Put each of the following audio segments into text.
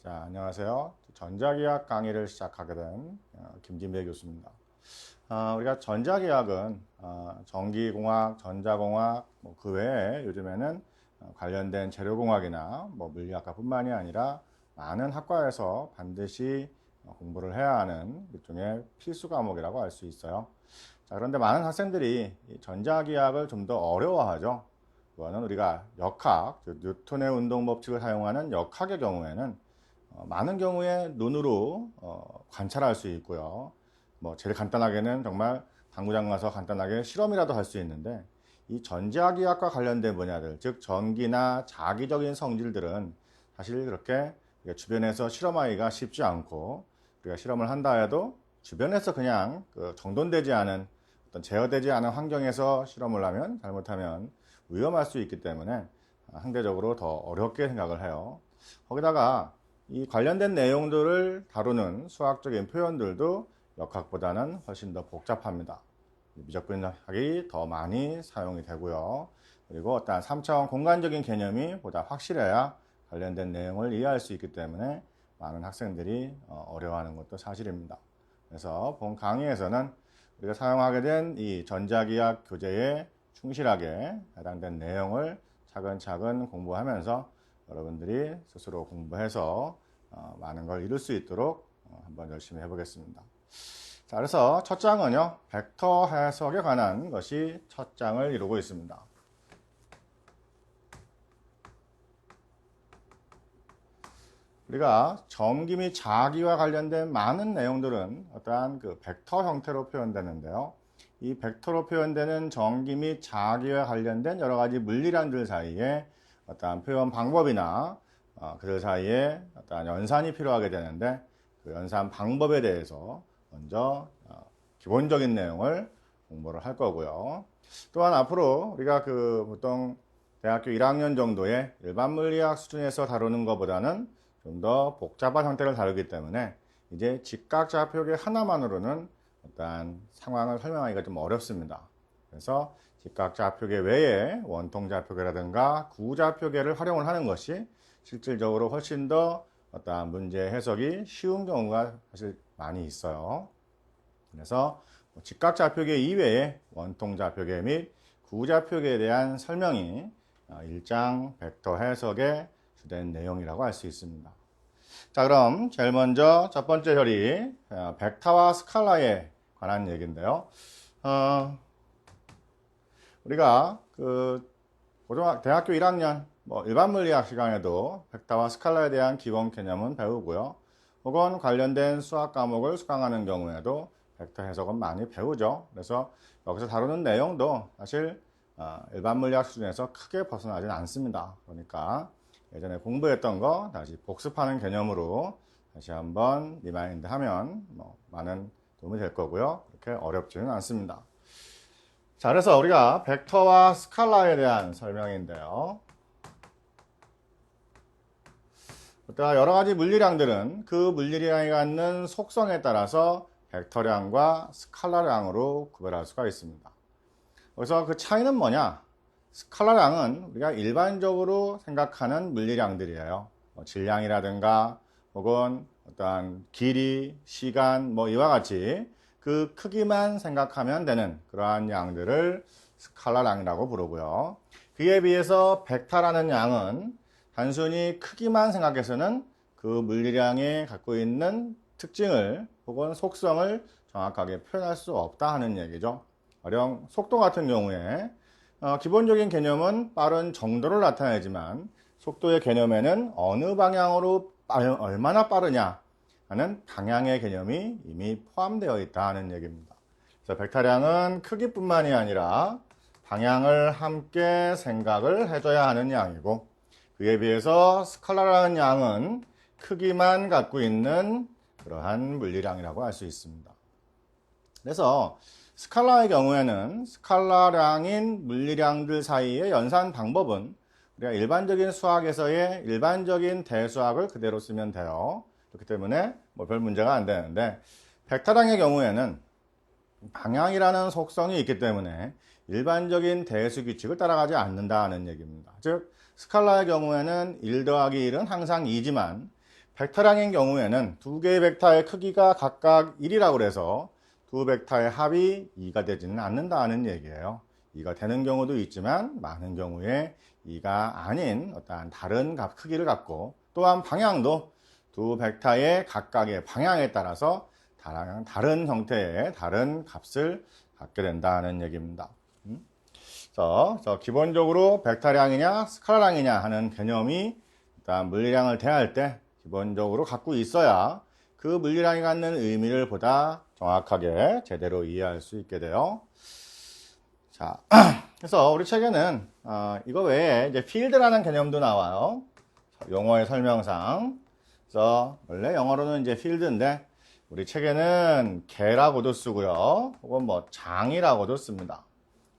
자, 안녕하세요. 전자기학 강의를 시작하게 된 김진배 교수입니다. 우리가 전자기학은 전기공학, 전자공학, 그 외에 요즘에는 관련된 재료공학이나 물리학과뿐만이 아니라 많은 학과에서 반드시 공부를 해야 하는 일종의 필수 과목이라고 할 수 있어요. 자, 그런데 많은 학생들이 이 전자기학을 좀 더 어려워하죠. 그거는 우리가 역학, 즉 뉴턴의 운동 법칙을 사용하는 역학의 경우에는 많은 경우에 눈으로 관찰할 수 있고요. 제일 간단하게는 정말 당구장 가서 간단하게 실험이라도 할 수 있는데, 이 전자기학과 관련된 분야들, 즉 전기나 자기적인 성질들은 사실 그렇게 주변에서 실험하기가 쉽지 않고, 우리가 실험을 한다 해도 주변에서 그냥 정돈되지 않은, 어떤 제어되지 않은 환경에서 실험을 하면 잘못하면 위험할 수 있기 때문에 상대적으로 더 어렵게 생각을 해요. 거기다가 이 관련된 내용들을 다루는 수학적인 표현들도 역학보다는 훨씬 더 복잡합니다. 미적분학이 더 많이 사용이 되고요. 그리고 어떤 3차원 공간적인 개념이 보다 확실해야 관련된 내용을 이해할 수 있기 때문에 많은 학생들이 어려워하는 것도 사실입니다. 그래서 본 강의에서는 우리가 사용하게 된 이 전자기학 교재에 충실하게 해당된 내용을 차근차근 공부하면서 여러분들이 스스로 공부해서 많은 걸 이룰 수 있도록 한번 열심히 해보겠습니다. 자, 그래서 첫 장은요, 벡터 해석에 관한 것이 첫 장을 이루고 있습니다. 우리가 점기 및 자기와 관련된 많은 내용들은 어떠한 벡터 형태로 표현되는데요. 이 벡터로 표현되는 점기 및 자기와 관련된 여러 가지 물리량들 사이에 어떠한 표현 방법이나 그들 사이에 어떠한 연산이 필요하게 되는데, 그 연산 방법에 대해서 먼저 기본적인 내용을 공부를 할 거고요. 또한 앞으로 우리가 보통 대학교 1학년 정도의 일반 물리학 수준에서 다루는 것보다는 좀 더 복잡한 형태를 다루기 때문에 이제 직각좌표계 하나만으로는 어떠한 상황을 설명하기가 좀 어렵습니다. 그래서 직각좌표계 외에 원통좌표계라든가 구좌표계를 활용을 하는 것이 실질적으로 훨씬 더 어떠한 문제 해석이 쉬운 경우가 사실 많이 있어요. 그래서 직각좌표계 이외에 원통좌표계 및 구좌표계에 대한 설명이 1장 벡터 해석의 주된 내용이라고 할 수 있습니다. 자, 그럼 제일 먼저 첫 번째 혈이 벡터와 스칼라에 관한 얘기인데요. 우리가 대학교 1학년 일반 물리학 시간에도 벡터와 스칼라에 대한 기본 개념은 배우고요. 혹은 관련된 수학 과목을 수강하는 경우에도 벡터 해석은 많이 배우죠. 그래서 여기서 다루는 내용도 사실 일반 물리학 수준에서 크게 벗어나진 않습니다. 그러니까 예전에 공부했던 거 다시 복습하는 개념으로 다시 한번 리마인드 하면 많은 도움이 될 거고요. 그렇게 어렵지는 않습니다. 자, 그래서 우리가 벡터와 스칼라에 대한 설명인데요. 여러 가지 물리량들은 그 물리량이 갖는 속성에 따라서 벡터량과 스칼라량으로 구별할 수가 있습니다. 그래서 그 차이는 뭐냐? 스칼라량은 우리가 일반적으로 생각하는 물리량들이에요. 질량이라든가 혹은 어떠한 길이, 시간 이와 같이 그 크기만 생각하면 되는 그러한 양들을 스칼라량이라고 부르고요. 그에 비해서 벡터라는 양은 단순히 크기만 생각해서는 그 물리량이 갖고 있는 특징을 혹은 속성을 정확하게 표현할 수 없다 하는 얘기죠. 가령 속도 같은 경우에 기본적인 개념은 빠른 정도를 나타내지만 속도의 개념에는 어느 방향으로 얼마나 빠르냐 하는 방향의 개념이 이미 포함되어 있다 하는 얘기입니다. 그래서 벡터량은 크기뿐만이 아니라 방향을 함께 생각을 해줘야 하는 양이고, 그에 비해서 스칼라라는 양은 크기만 갖고 있는 그러한 물리량이라고 할 수 있습니다. 그래서 스칼라의 경우에는 스칼라량인 물리량들 사이의 연산 방법은 우리가 일반적인 수학에서의 일반적인 대수학을 그대로 쓰면 돼요. 그렇기 때문에 별 문제가 안 되는데, 벡터량의 경우에는 방향이라는 속성이 있기 때문에 일반적인 대수 규칙을 따라가지 않는다는 얘기입니다. 즉 스칼라의 경우에는 1 더하기 1은 항상 2지만 벡터량인 경우에는 두 개의 벡터의 크기가 각각 1이라고 해서 두 벡터의 합이 2가 되지는 않는다는 얘기예요. 2가 되는 경우도 있지만 많은 경우에 2가 아닌 어떠한 다른 크기를 갖고, 또한 방향도 두 벡터의 각각의 방향에 따라서 다른 형태의 다른 값을 갖게 된다는 얘기입니다. 그래서 기본적으로 벡터량이냐 스칼라량이냐 하는 개념이 일단 물리량을 대할 때 기본적으로 갖고 있어야 그 물리량이 갖는 의미를 보다 정확하게 제대로 이해할 수 있게 돼요. 자, 그래서 우리 책에는 이거 외에 이제 필드라는 개념도 나와요. 용어의 설명상. 그래서 원래 영어로는 이제 필드인데 우리 책에는 개라고도 쓰고요. 혹은 뭐 장이라고도 씁니다.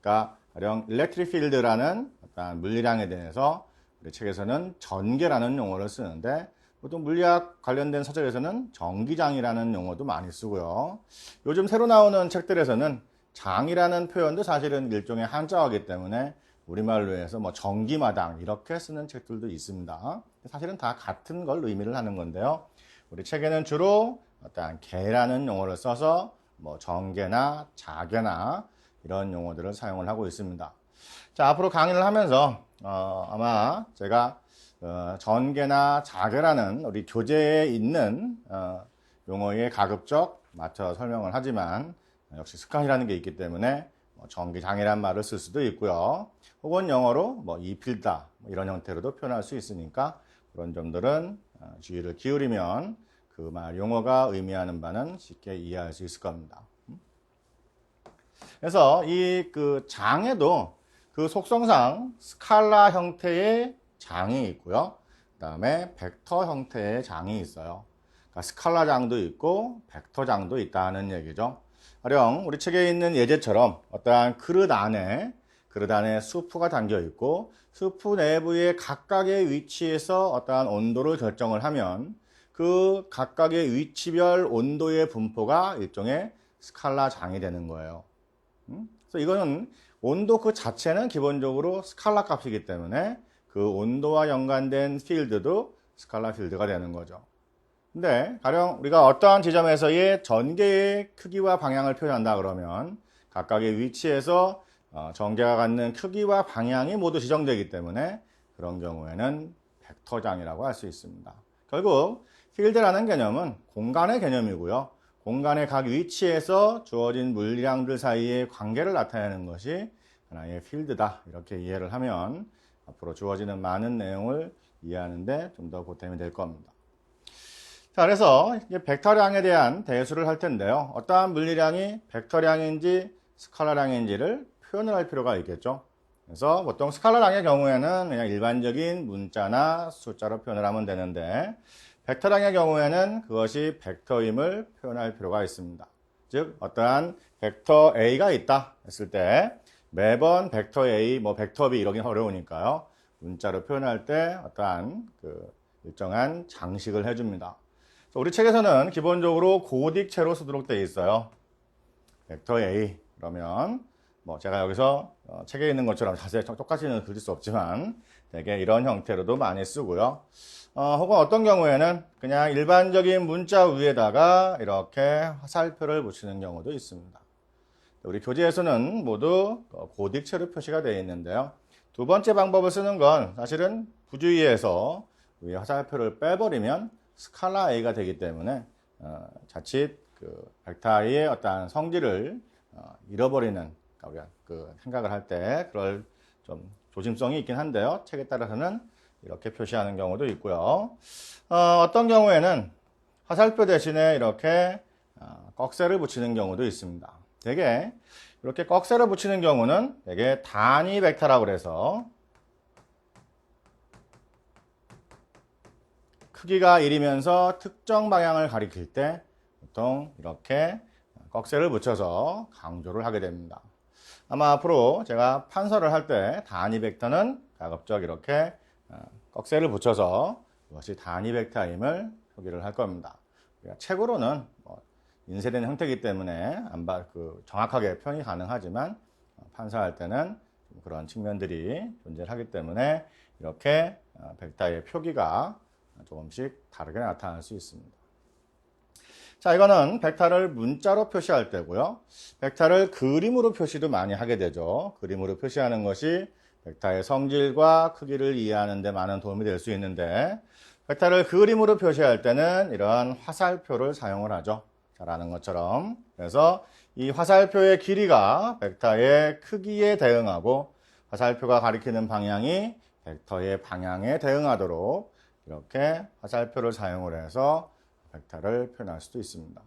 그러니까 가령 일렉트릭 필드라는 어떤 물리량에 대해서 우리 책에서는 전개라는 용어를 쓰는데, 보통 물리학 관련된 서적에서는 전기장이라는 용어도 많이 쓰고요. 요즘 새로 나오는 책들에서는 장이라는 표현도 사실은 일종의 한자어이기 때문에 우리말로 해서 뭐 전기마당 이렇게 쓰는 책들도 있습니다. 사실은 다 같은 걸 의미를 하는 건데요. 우리 책에는 주로 어떤 개라는 용어를 써서 뭐 전개나 자개나 이런 용어들을 사용을 하고 있습니다. 자, 앞으로 강의를 하면서 아마 제가 전개나 자개라는 우리 교재에 있는 용어에 가급적 맞춰 설명을 하지만, 역시 습관이라는 게 있기 때문에 전기장이란 말을 쓸 수도 있고요. 혹은 영어로 뭐 이필다 이런 형태로도 표현할 수 있으니까 그런 점들은 주의를 기울이면 그 말 용어가 의미하는 바는 쉽게 이해할 수 있을 겁니다. 그래서 이 그 장에도 그 속성상 스칼라 형태의 장이 있고요. 그 다음에 벡터 형태의 장이 있어요. 그러니까 스칼라 장도 있고 벡터 장도 있다는 얘기죠. 가령 우리 책에 있는 예제처럼 어떠한 그릇 안에 수프가 담겨 있고 수프 내부의 각각의 위치에서 어떠한 온도를 결정을 하면 그 각각의 위치별 온도의 분포가 일종의 스칼라 장이 되는 거예요. 그래서 이거는 온도 그 자체는 기본적으로 스칼라 값이기 때문에 그 온도와 연관된 필드도 스칼라 필드가 되는 거죠. 근데 가령 우리가 어떠한 지점에서의 전개의 크기와 방향을 표현한다 그러면 각각의 위치에서 전개가 갖는 크기와 방향이 모두 지정되기 때문에 그런 경우에는 벡터장이라고 할 수 있습니다. 결국 필드라는 개념은 공간의 개념이고요. 공간의 각 위치에서 주어진 물량들 사이의 관계를 나타내는 것이 하나의 필드다. 이렇게 이해를 하면 앞으로 주어지는 많은 내용을 이해하는데 좀 더 보탬이 될 겁니다. 자, 그래서 이제 벡터량에 대한 대수를 할 텐데요. 어떠한 물리량이 벡터량인지 스칼라량인지를 표현을 할 필요가 있겠죠. 그래서 보통 스칼라량의 경우에는 그냥 일반적인 문자나 숫자로 표현을 하면 되는데, 벡터량의 경우에는 그것이 벡터임을 표현할 필요가 있습니다. 즉 어떠한 벡터 A가 있다 했을 때 매번 벡터 A, 뭐 벡터 B 이러긴 어려우니까요. 문자로 표현할 때 어떠한 그 일정한 장식을 해줍니다. 우리 책에서는 기본적으로 고딕체로 쓰도록 되어 있어요. 벡터 A 그러면 뭐 제가 여기서 책에 있는 것처럼 자세히 똑같이는 그릴 수 없지만 되게 이런 형태로도 많이 쓰고요. 혹은 어떤 경우에는 그냥 일반적인 문자 위에다가 이렇게 화살표를 붙이는 경우도 있습니다. 우리 교재에서는 모두 고딕체로 표시가 되어 있는데요. 두 번째 방법을 쓰는 건 사실은 부주의해서 위에 화살표를 빼버리면 스칼라 A가 되기 때문에 자칫 그 벡터의 어떤 성질을 잃어버리는 그 생각을 할 때 그럴 좀 조심성이 있긴 한데요. 책에 따라서는 이렇게 표시하는 경우도 있고요. 어떤 경우에는 화살표 대신에 이렇게 꺽쇠를 붙이는 경우도 있습니다. 되게 이렇게 꺽쇠를 붙이는 경우는 되게 단위 벡터라고 해서 크기가 1이면서 특정 방향을 가리킬 때 보통 이렇게 꺽쇠를 붙여서 강조를 하게 됩니다. 아마 앞으로 제가 판서를 할 때 단위 벡터는 가급적 이렇게 꺽쇠를 붙여서 이것이 단위 벡터임을 표기를 할 겁니다. 책으로는 인쇄된 형태이기 때문에 정확하게 표현이 가능하지만 판사할 때는 그런 측면들이 존재하기 때문에 이렇게 벡터의 표기가 조금씩 다르게 나타날 수 있습니다. 자, 이거는 벡터를 문자로 표시할 때고요. 벡터를 그림으로 표시도 많이 하게 되죠. 그림으로 표시하는 것이 벡터의 성질과 크기를 이해하는 데 많은 도움이 될 수 있는데, 벡터를 그림으로 표시할 때는 이러한 화살표를 사용을 하죠. 잘 아는 것처럼. 그래서 이 화살표의 길이가 벡터의 크기에 대응하고 화살표가 가리키는 방향이 벡터의 방향에 대응하도록 이렇게 화살표를 사용을 해서 벡터를 표현할 수도 있습니다.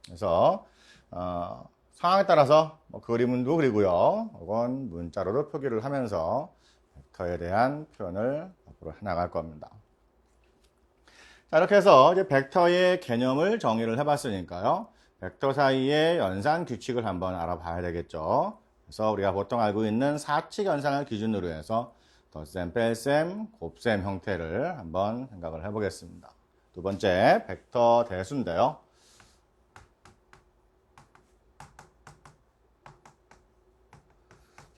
그래서 상황에 따라서 그림도 그리고요, 혹은 문자로도 표기를 하면서 벡터에 대한 표현을 앞으로 해나갈 겁니다. 자, 이렇게 해서 이제 벡터의 개념을 정의를 해봤으니까요, 벡터 사이의 연산 규칙을 한번 알아봐야 되겠죠. 그래서 우리가 보통 알고 있는 사칙 연산을 기준으로 해서 덧셈, 뺄셈, 곱셈 형태를 한번 생각을 해보겠습니다. 두 번째, 벡터 대수인데요.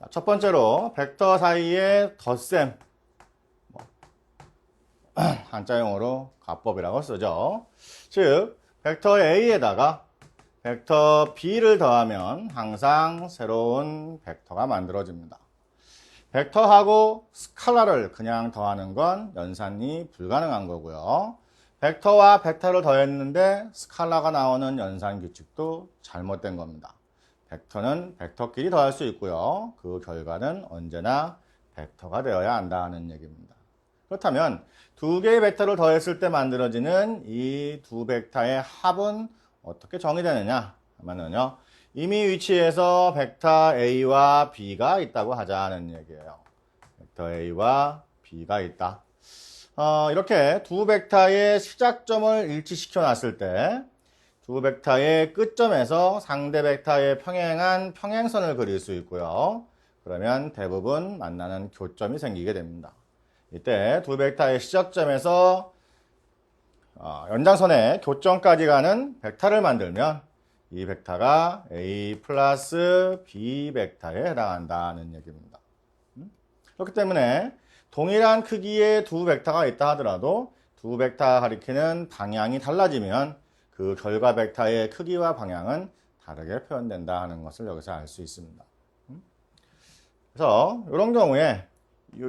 자, 첫 번째로 벡터 사이의 덧셈, 한자용어로 가법이라고 쓰죠. 즉, 벡터 A에다가 벡터 B를 더하면 항상 새로운 벡터가 만들어집니다. 벡터하고 스칼라를 그냥 더하는 건 연산이 불가능한 거고요. 벡터와 벡터를 더했는데 스칼라가 나오는 연산 규칙도 잘못된 겁니다. 벡터는 벡터끼리 더할 수 있고요. 그 결과는 언제나 벡터가 되어야 한다는 얘기입니다. 그렇다면 두 개의 벡터를 더했을 때 만들어지는 이 두 벡터의 합은 어떻게 정의되느냐 하면은요, 이미 위치에서 벡터 A와 B가 있다고 하자는 얘기예요. 벡터 A와 B가 있다. 이렇게 두 벡터의 시작점을 일치시켜 놨을 때 두 벡터의 끝점에서 상대 벡터에 평행한 평행선을 그릴 수 있고요. 그러면 대부분 만나는 교점이 생기게 됩니다. 이때 두 벡터의 시작점에서 연장선의 교점까지 가는 벡터를 만들면 이 벡터가 A 플러스 B 벡터에 해당한다는 얘기입니다. 그렇기 때문에 동일한 크기의 두 벡터가 있다 하더라도 두 벡터가 가리키는 방향이 달라지면 그 결과 벡터의 크기와 방향은 다르게 표현된다 하는 것을 여기서 알 수 있습니다. 그래서 이런 경우에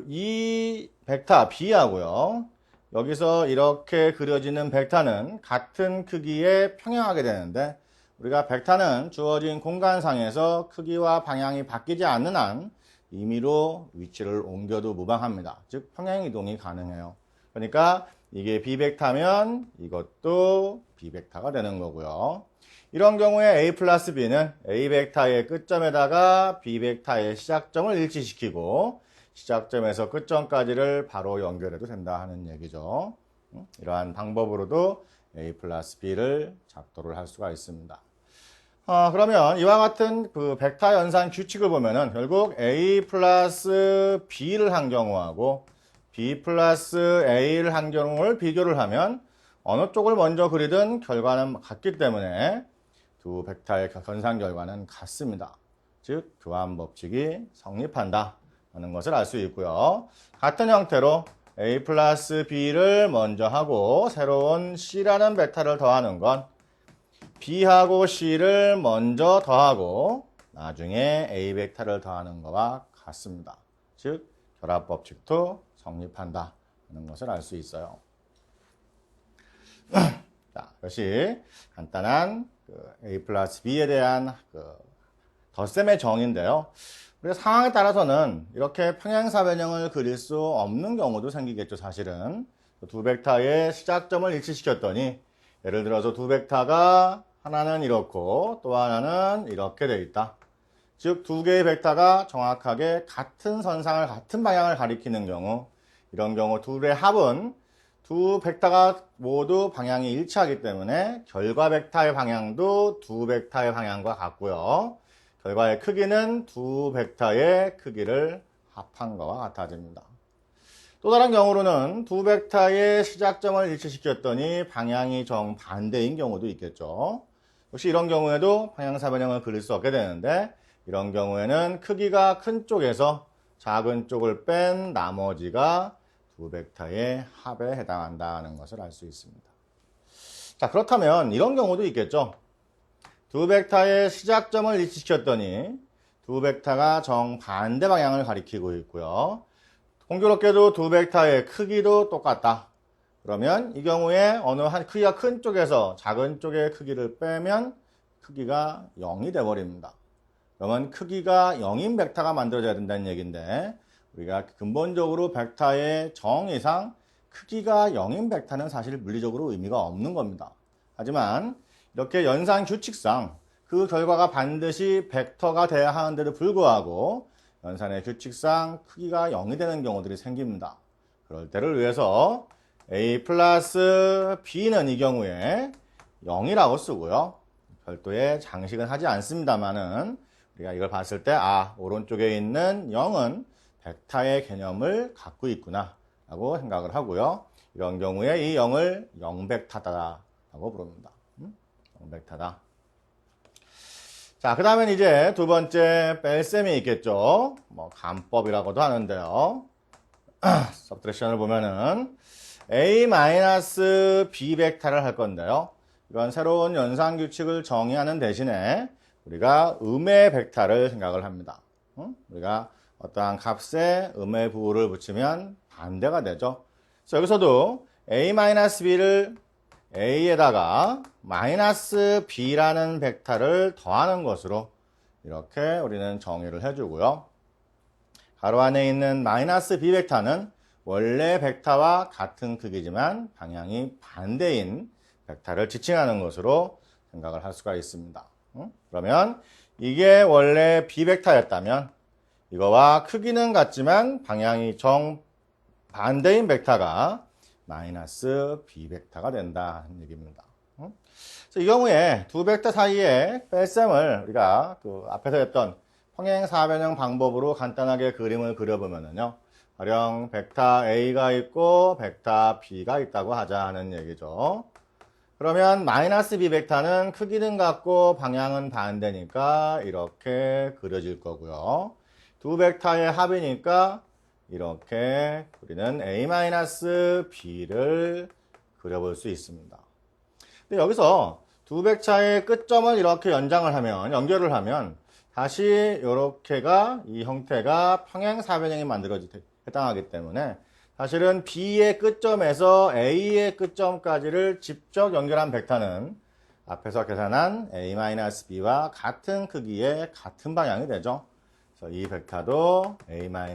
이 벡터 B하고요, 여기서 이렇게 그려지는 벡터는 같은 크기에 평행하게 되는데, 우리가 벡터는 주어진 공간상에서 크기와 방향이 바뀌지 않는 한 임의로 위치를 옮겨도 무방합니다. 즉 평행 이동이 가능해요. 그러니까 이게 B벡터면 이것도 B벡터가 되는 거고요. 이런 경우에 A 플러스 B는 A 벡터의 끝점에다가 B 벡터의 시작점을 일치시키고 시작점에서 끝점까지를 바로 연결해도 된다 하는 얘기죠. 이러한 방법으로도 A 플러스 B를 작도를 할 수가 있습니다. 그러면 이와 같은 그 벡터 연산 규칙을 보면은 결국 A 플러스 B를 한 경우하고 B 플러스 A를 한 경우를 비교를 하면 어느 쪽을 먼저 그리든 결과는 같기 때문에 두 벡터의 연산 결과는 같습니다. 즉 교환 법칙이 성립한다 하는 것을 알 수 있고요. 같은 형태로 A 플러스 B를 먼저 하고 새로운 C라는 벡터를 더하는 건 B하고 C를 먼저 더하고 나중에 A 벡터를 더하는 것과 같습니다. 즉 결합 법칙도 성립한다 하는 것을 알 수 있어요. 자, 이것이 간단한 A 플러스 B에 대한 덧셈의 정의인데요. 우리가 상황에 따라서는 이렇게 평행사 변형을 그릴 수 없는 경우도 생기겠죠. 사실은 두 벡터의 시작점을 일치시켰더니 예를 들어서 두 벡터가 하나는 이렇고 또 하나는 이렇게 되어 있다. 즉 두 개의 벡터가 정확하게 같은 선상을 같은 방향을 가리키는 경우, 이런 경우 둘의 합은 두 벡터가 모두 방향이 일치하기 때문에 결과 벡터의 방향도 두 벡터의 방향과 같고요. 결과의 크기는 두 벡터의 크기를 합한 것과 같아집니다. 또 다른 경우로는 두 벡터의 시작점을 일치시켰더니 방향이 정반대인 경우도 있겠죠. 역시 이런 경우에도 방향사 변형을 그릴 수 없게 되는데, 이런 경우에는 크기가 큰 쪽에서 작은 쪽을 뺀 나머지가 두 벡터의 합에 해당한다는 것을 알 수 있습니다. 자, 그렇다면 이런 경우도 있겠죠. 두 벡터의 시작점을 일치시켰더니 두 벡터가 정반대 방향을 가리키고 있고요. 공교롭게도 두 벡터의 크기도 똑같다. 그러면 이 경우에 어느 한 크기가 큰 쪽에서 작은 쪽의 크기를 빼면 크기가 0이 되어버립니다. 그러면 크기가 0인 벡터가 만들어져야 된다는 얘기인데 우리가 근본적으로 벡터의 정의상 크기가 0인 벡터는 사실 물리적으로 의미가 없는 겁니다. 하지만 이렇게 연산 규칙상 그 결과가 반드시 벡터가 돼야 하는데도 불구하고 연산의 규칙상 크기가 0이 되는 경우들이 생깁니다. 그럴 때를 위해서 a 플러스 b는 이 경우에 0이라고 쓰고요. 별도의 장식은 하지 않습니다만은 우리가 이걸 봤을 때 오른쪽에 있는 0은 벡터의 개념을 갖고 있구나 라고 생각을 하고요. 이런 경우에 이 0을 0벡터다 라고 부릅니다. 0벡터다. 자, 그 다음엔 이제 두 번째 뺄셈이 있겠죠. 간법이라고도 하는데요. 서브트랙션을 보면은 a-b 벡터를 할 건데요. 이건 새로운 연산 규칙을 정의하는 대신에 우리가 음의 벡터를 생각을 합니다. 우리가 어떠한 값에 음의 부호를 붙이면 반대가 되죠. 그래서 여기서도 a-b를 a에다가 -b라는 벡터를 더하는 것으로 이렇게 우리는 정의를 해주고요. 가로 안에 있는 -b 벡터는 원래 벡터와 같은 크기지만 방향이 반대인 벡터를 지칭하는 것으로 생각을 할 수가 있습니다. 그러면 이게 원래 b 벡터였다면 이거와 크기는 같지만 방향이 정반대인 벡터가 -b 벡터가 된다는 얘기입니다. 그래서 이 경우에 두 벡터 사이에 뺄셈을 우리가 앞에서 했던 평행사변형 방법으로 간단하게 그림을 그려보면요. 가령 벡터 A가 있고 벡터 B가 있다고 하자는 얘기죠. 그러면 -b 벡터는 크기는 같고 방향은 반대니까 이렇게 그려질 거고요. 두 벡터의 합이니까 이렇게 우리는 a-b를 그려볼 수 있습니다. 근데 여기서 두 벡터의 끝점을 이렇게 연결을 하면 다시 이렇게가 이 형태가 평행사변형이 해당하기 때문에 사실은 B의 끝점에서 A의 끝점까지를 직접 연결한 벡터는 앞에서 계산한 a-b와 같은 크기의 같은 방향이 되죠. 그래서 이 벡터도 a-b에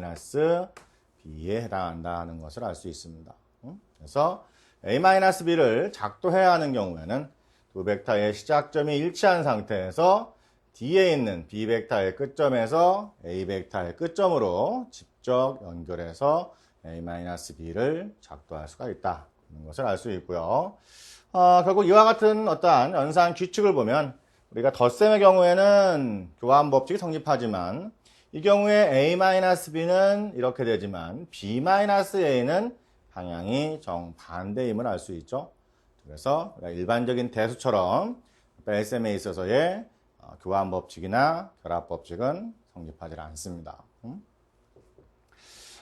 해당한다는 것을 알 수 있습니다. 그래서 a-b를 작도해야 하는 경우에는 두 벡터의 시작점이 일치한 상태에서 D에 있는 B 벡터의 끝점에서 A 벡터의 끝점으로 직접 연결해서 a-b를 작도할 수가 있다는 것을 알 수 있고요. 결국 이와 같은 어떠한 연산 규칙을 보면 우리가 덧셈의 경우에는 교환 법칙이 성립하지만 이 경우에 a-b는 이렇게 되지만 b-a는 방향이 정반대임을 알 수 있죠. 그래서 일반적인 대수처럼 뺄셈에 있어서의 교환 법칙이나 결합 법칙은 성립하지 않습니다.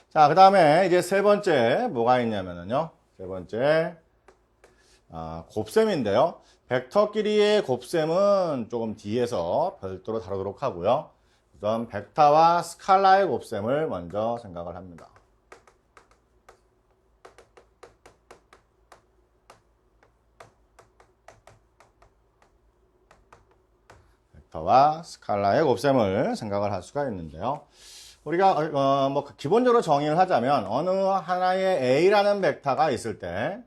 자, 그 다음에 이제 세 번째 뭐가 있냐면요. 세 번째 곱셈인데요. 벡터끼리의 곱셈은 조금 뒤에서 별도로 다루도록 하고요. 우선 벡터와 스칼라의 곱셈을 먼저 생각을 합니다. 벡터와 스칼라의 곱셈을 생각을 할 수가 있는데요. 우리가 기본적으로 정의를 하자면 어느 하나의 A라는 벡터가 있을 때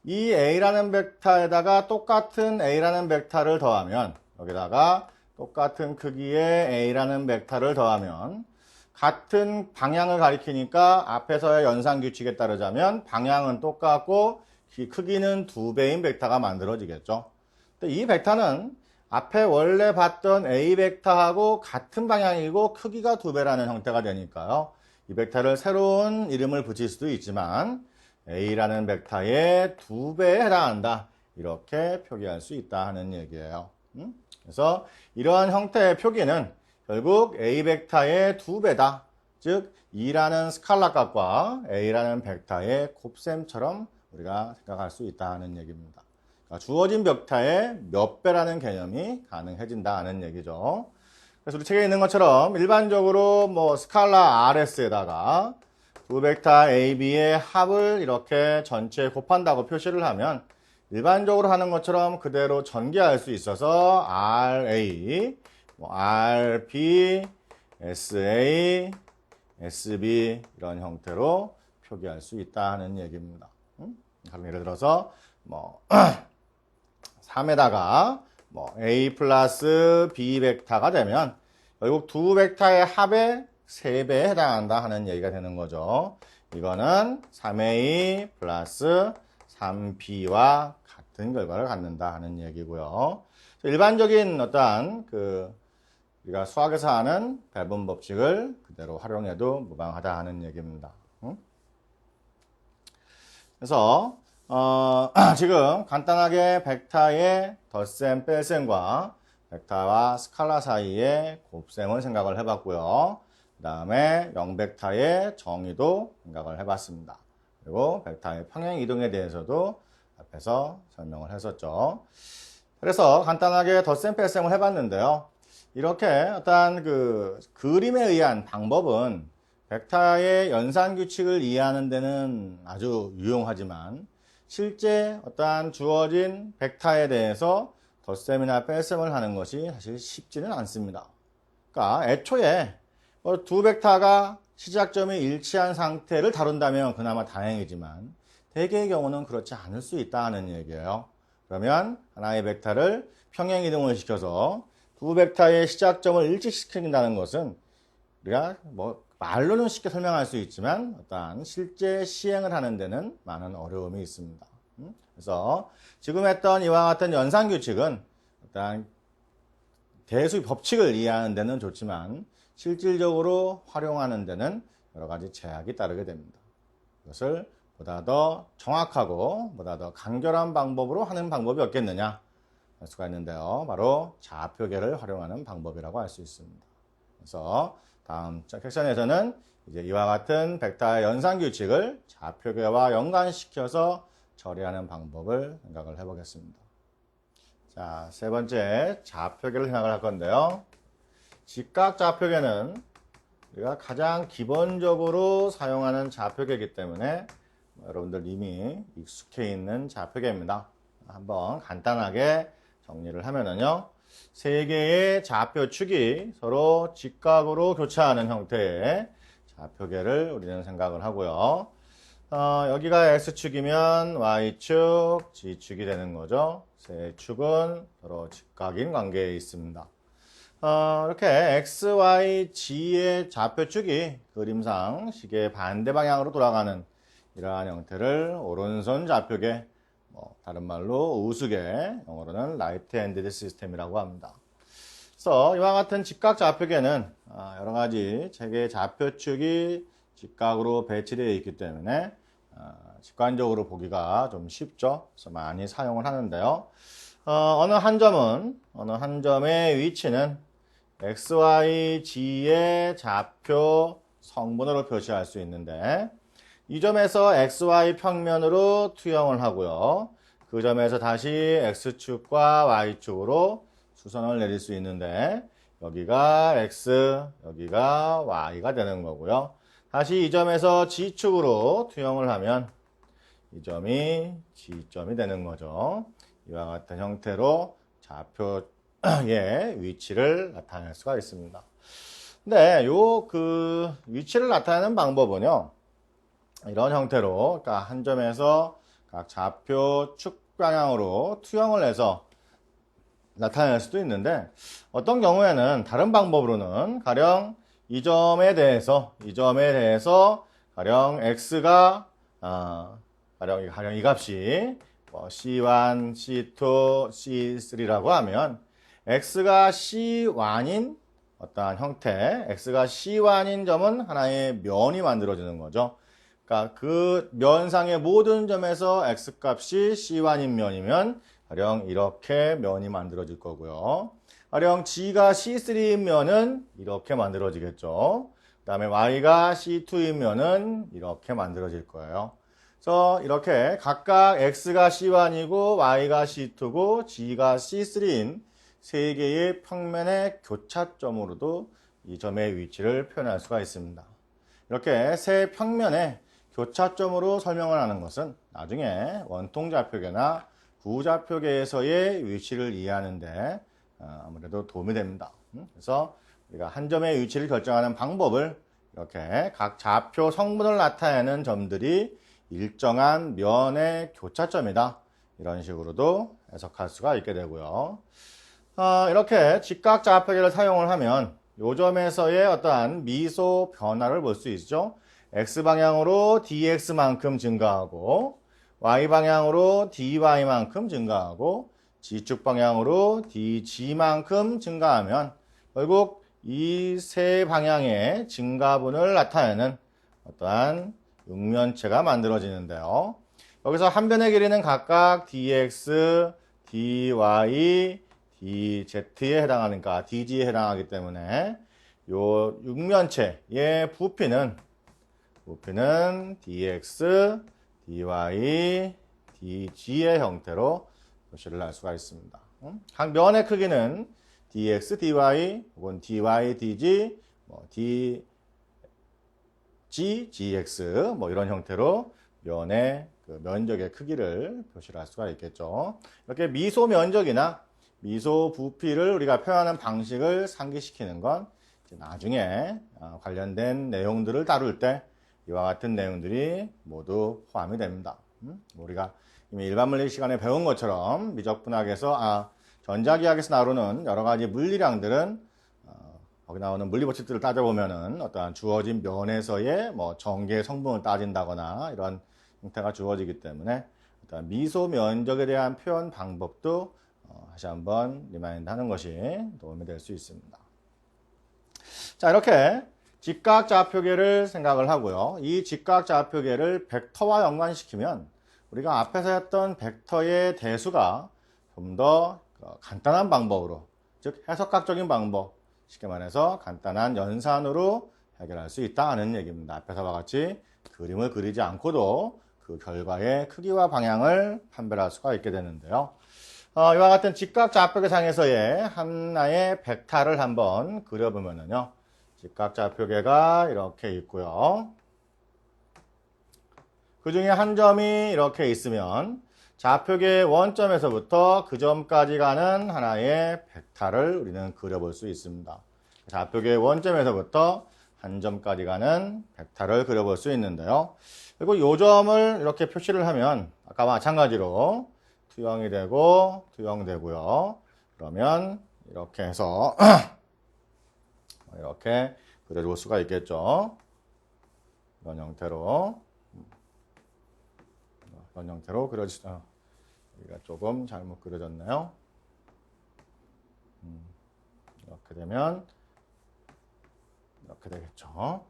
이 A라는 벡터에다가 똑같은 A라는 벡터를 더하면 여기다가 똑같은 크기의 A라는 벡터를 더하면 같은 방향을 가리키니까 앞에서의 연산 규칙에 따르자면 방향은 똑같고 크기는 2배인 벡터가 만들어지겠죠. 근데 이 벡터는 앞에 원래 봤던 A 벡터하고 같은 방향이고 크기가 2배라는 형태가 되니까요. 이 벡터를 새로운 이름을 붙일 수도 있지만 A라는 벡터의 2배에 해당한다. 이렇게 표기할 수 있다 하는 얘기예요. 그래서 이러한 형태의 표기는 결국 A 벡터의 2배다. 즉 E라는 스칼라 값과 A라는 벡터의 곱셈처럼 우리가 생각할 수 있다는 얘기입니다. 그러니까 주어진 벡터의 몇 배라는 개념이 가능해진다는 얘기죠. 그래서 우리 책에 있는 것처럼 일반적으로 뭐 스칼라 RS에다가 두 벡터 A, B의 합을 이렇게 전체에 곱한다고 표시를 하면 일반적으로 하는 것처럼 그대로 전개할 수 있어서 RA, RB, SA, SB 이런 형태로 표기할 수 있다는 얘기입니다. 그럼 예를 들어서 뭐 3에다가 뭐 A 플러스 B 벡터가 되면 결국 두 벡터의 합의 3배에 해당한다 하는 얘기가 되는 거죠. 이거는 3A 플러스 3B와 같은 결과를 갖는다 하는 얘기고요. 일반적인 어떠한 우리가 수학에서 하는 배분 법칙을 그대로 활용해도 무방하다 하는 얘기입니다. 그래서 지금 간단하게 벡터의 덧셈, 뺄셈과 벡터와 스칼라 사이의 곱셈을 생각을 해봤고요. 그 다음에 0벡터의 정의도 생각을 해봤습니다. 그리고 벡터의 평행 이동에 대해서도 앞에서 설명을 했었죠. 그래서 간단하게 덧셈, 뺄셈을 해봤는데요. 이렇게 어떤 그림에 의한 방법은 벡터의 연산 규칙을 이해하는 데는 아주 유용하지만 실제 어떠한 주어진 벡터에 대해서 덧셈이나 뺄셈을 하는 것이 사실 쉽지는 않습니다. 그러니까 애초에 두 벡터가 시작점이 일치한 상태를 다룬다면 그나마 다행이지만 대개의 경우는 그렇지 않을 수 있다는 얘기예요. 그러면 하나의 벡터를 평행 이동을 시켜서 두 벡터의 시작점을 일치시킨다는 것은 우리가 뭐 말로는 쉽게 설명할 수 있지만 어떠한 실제 시행을 하는 데는 많은 어려움이 있습니다. 그래서 지금 했던 이와 같은 연산규칙은 어떠한 대수의 법칙을 이해하는 데는 좋지만 실질적으로 활용하는 데는 여러 가지 제약이 따르게 됩니다. 이것을 보다 더 정확하고 보다 더 간결한 방법으로 하는 방법이 없겠느냐 할 수가 있는데요. 바로 좌표계를 활용하는 방법이라고 할 수 있습니다. 그래서 다음 섹션에서는 이제 이와 같은 벡터의 연산규칙을 좌표계와 연관시켜서 처리하는 방법을 생각을 해보겠습니다. 자, 세 번째 좌표계를 생각을 할 건데요. 직각 좌표계는 우리가 가장 기본적으로 사용하는 좌표계이기 때문에 여러분들 이미 익숙해 있는 좌표계입니다. 한번 간단하게 정리를 하면은요. 세 개의 좌표축이 서로 직각으로 교차하는 형태의 좌표계를 우리는 생각을 하고요. 여기가 X축이면 Y축, G축이 되는 거죠. 세 축은 서로 직각인 관계에 있습니다. 이렇게 X, Y, G의 좌표축이 그림상 시계의 반대 방향으로 돌아가는 이러한 형태를 오른손 좌표계, 다른 말로 우수계, 영어로는 라이트 핸디드 시스템이라고 합니다. 그래서 이와 같은 직각 좌표계는 여러 가지 책의 좌표축이 직각으로 배치되어 있기 때문에 직관적으로 보기가 좀 쉽죠. 그래서 많이 사용을 하는데요. 어느 한 점의 위치는 X, Y, G의 좌표 성분으로 표시할 수 있는데 이 점에서 XY 평면으로 투영을 하고요. 그 점에서 다시 X축과 Y축으로 수선을 내릴 수 있는데 여기가 X, 여기가 Y가 되는 거고요. 다시 이 점에서 G축으로 투영을 하면 이 점이 G점이 되는 거죠. 이와 같은 형태로 좌표의 위치를 나타낼 수가 있습니다. 근데 위치를 나타내는 방법은요. 이런 형태로 그러니까 한 점에서 각 좌표 축 방향으로 투영을 해서 나타낼 수도 있는데 어떤 경우에는 다른 방법으로는 가령 이 점에 대해서 가령 x가 가령 이 값이 C1, C2, C3라고 하면 x가 C1인 어떠한 형태, x가 C1인 점은 하나의 면이 만들어지는 거죠. 그러니까 그 면상의 모든 점에서 x값이 C1인 면이면 가령 이렇게 면이 만들어질 거고요. 가령 g가 C3인 면은 이렇게 만들어지겠죠. 그 다음에 y가 C2이면은 이렇게 만들어질 거예요. 그래서 이렇게 각각 x가 C1이고 y가 C2고 g가 C3인 세 개의 평면의 교차점으로도 이 점의 위치를 표현할 수가 있습니다. 이렇게 세 평면의 교차점으로 설명을 하는 것은 나중에 원통좌표계나 구좌표계에서의 위치를 이해하는데 아무래도 도움이 됩니다. 그래서 우리가 한 점의 위치를 결정하는 방법을 이렇게 각 좌표 성분을 나타내는 점들이 일정한 면의 교차점이다. 이런 식으로도 해석할 수가 있게 되고요. 이렇게 직각좌표계를 사용을 하면 이 점에서의 어떠한 미소 변화를 볼 수 있죠. x방향으로 dx만큼 증가하고 y방향으로 dy만큼 증가하고 g축 방향으로 dg만큼 증가하면 결국 이 세 방향의 증가분을 나타내는 어떠한 육면체가 만들어지는데요. 여기서 한 변의 길이는 각각 dx, dy, dz에 해당하니까 dg에 해당하기 때문에 요 육면체의 부피는 dx, dy, dg의 형태로 표시를 할 수가 있습니다. 각 면의 크기는 dx, dy, 혹은 dy, dg, dg, gx 이런 형태로 면의 면적의 크기를 표시를 할 수가 있겠죠. 이렇게 미소 면적이나 미소 부피를 우리가 표현하는 방식을 상기시키는 건 나중에 관련된 내용들을 다룰 때 이와 같은 내용들이 모두 포함이 됩니다. 우리가 이미 일반 물리 시간에 배운 것처럼 미적분학에서 전자기학에서 나오는 여러 가지 물리량들은 거기 나오는 물리 법칙들을 따져보면은 어떠한 주어진 면에서의 전개 성분을 따진다거나 이런 형태가 주어지기 때문에 일단 미소 면적에 대한 표현 방법도 다시 한번 리마인드 하는 것이 도움이 될 수 있습니다. 자, 이렇게 직각좌표계를 생각을 하고요. 이 직각좌표계를 벡터와 연관시키면 우리가 앞에서 했던 벡터의 대수가 좀 더 간단한 방법으로, 즉 해석학적인 방법, 쉽게 말해서 간단한 연산으로 해결할 수 있다는 얘기입니다. 앞에서와 같이 그림을 그리지 않고도 그 결과의 크기와 방향을 판별할 수가 있게 되는데요. 이와 같은 직각좌표계상에서의 하나의 벡터를 한번 그려보면요. 직각좌표계가 이렇게 있고요. 그 중에 한 점이 이렇게 있으면 좌표계 원점에서부터 그 점까지 가는 하나의 벡터를 우리는 그려볼 수 있습니다. 좌표계 원점에서부터 한 점까지 가는 벡터를 그려볼 수 있는데요. 그리고 이 점을 이렇게 표시를 하면 아까와 마찬가지로 투영이 되고 투영되고요. 그러면 이렇게 해서 이렇게 그려줄 수가 있겠죠. 이런 형태로 그려지죠. 여기가 조금 잘못 그려졌네요. 이렇게 되면 이렇게 되겠죠.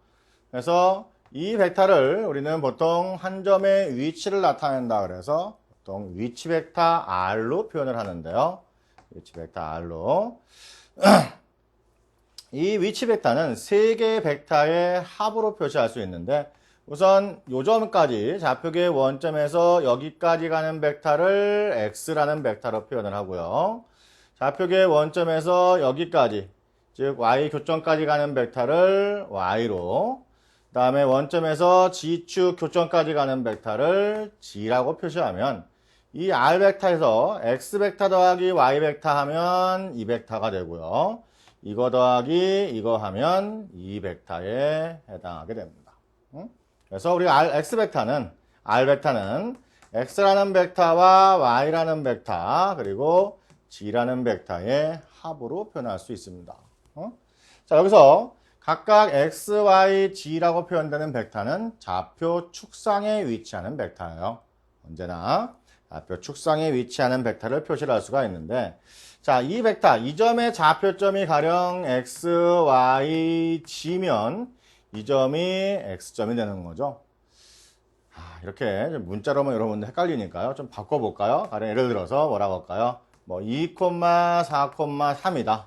그래서 이 벡터를 우리는 보통 한 점의 위치를 나타낸다 그래서 보통 위치 벡터 R로 표현을 하는데요. 위치 벡터 R로 이 위치 벡터는 세 개의 벡터의 합으로 표시할 수 있는데 우선 요 점까지 좌표계 원점에서 여기까지 가는 벡터를 X라는 벡터로 표현을 하고요. 좌표계 원점에서 여기까지, 즉 Y 교점까지 가는 벡터를 Y로, 그 다음에 원점에서 G축 교점까지 가는 벡터를 G라고 표시하면 이 R 벡터에서 X 벡터 더하기 Y 벡터 하면 이 벡터가 되고요. 이거 더하기 이거 하면 이 벡터에 해당하게 됩니다. 그래서 우리 X 벡터는 X라는 벡터와 Y라는 벡터 그리고 G라는 벡터의 합으로 표현할 수 있습니다. 자, 여기서 각각 X, Y, G라고 표현되는 벡터는 좌표 축상에 위치하는 벡터예요. 언제나 좌표 축상에 위치하는 벡터를 표시를 할 수가 있는데 자, 이 벡터, 이 점의 좌표점이 가령 X, Y, G면 이 점이 X점이 되는 거죠. 이렇게 문자로만 여러분들 헷갈리니까요. 좀 바꿔볼까요? 가령 예를 들어서 뭐라고 할까요? 2,4,3이다.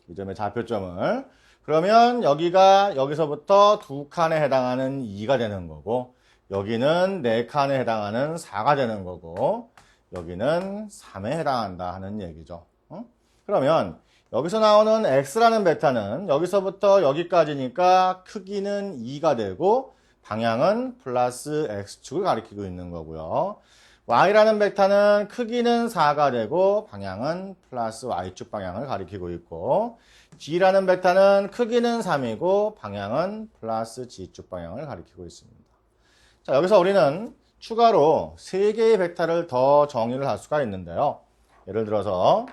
이 점의 좌표점을. 그러면 여기서부터 2칸에 해당하는 2가 되는 거고, 여기는 4칸에 해당하는 4가 되는 거고, 여기는 3에 해당한다 하는 얘기죠. 그러면 여기서 나오는 x라는 벡터는 여기서부터 여기까지니까 크기는 2가 되고 방향은 플러스 x축을 가리키고 있는 거고요. y라는 벡터는 크기는 4가 되고 방향은 플러스 y축 방향을 가리키고 있고, g라는 벡터는 크기는 3이고 방향은 플러스 g축 방향을 가리키고 있습니다. 자, 여기서 우리는 추가로 3개의 벡터를 더 정의를 할 수가 있는데요. 예를 들어서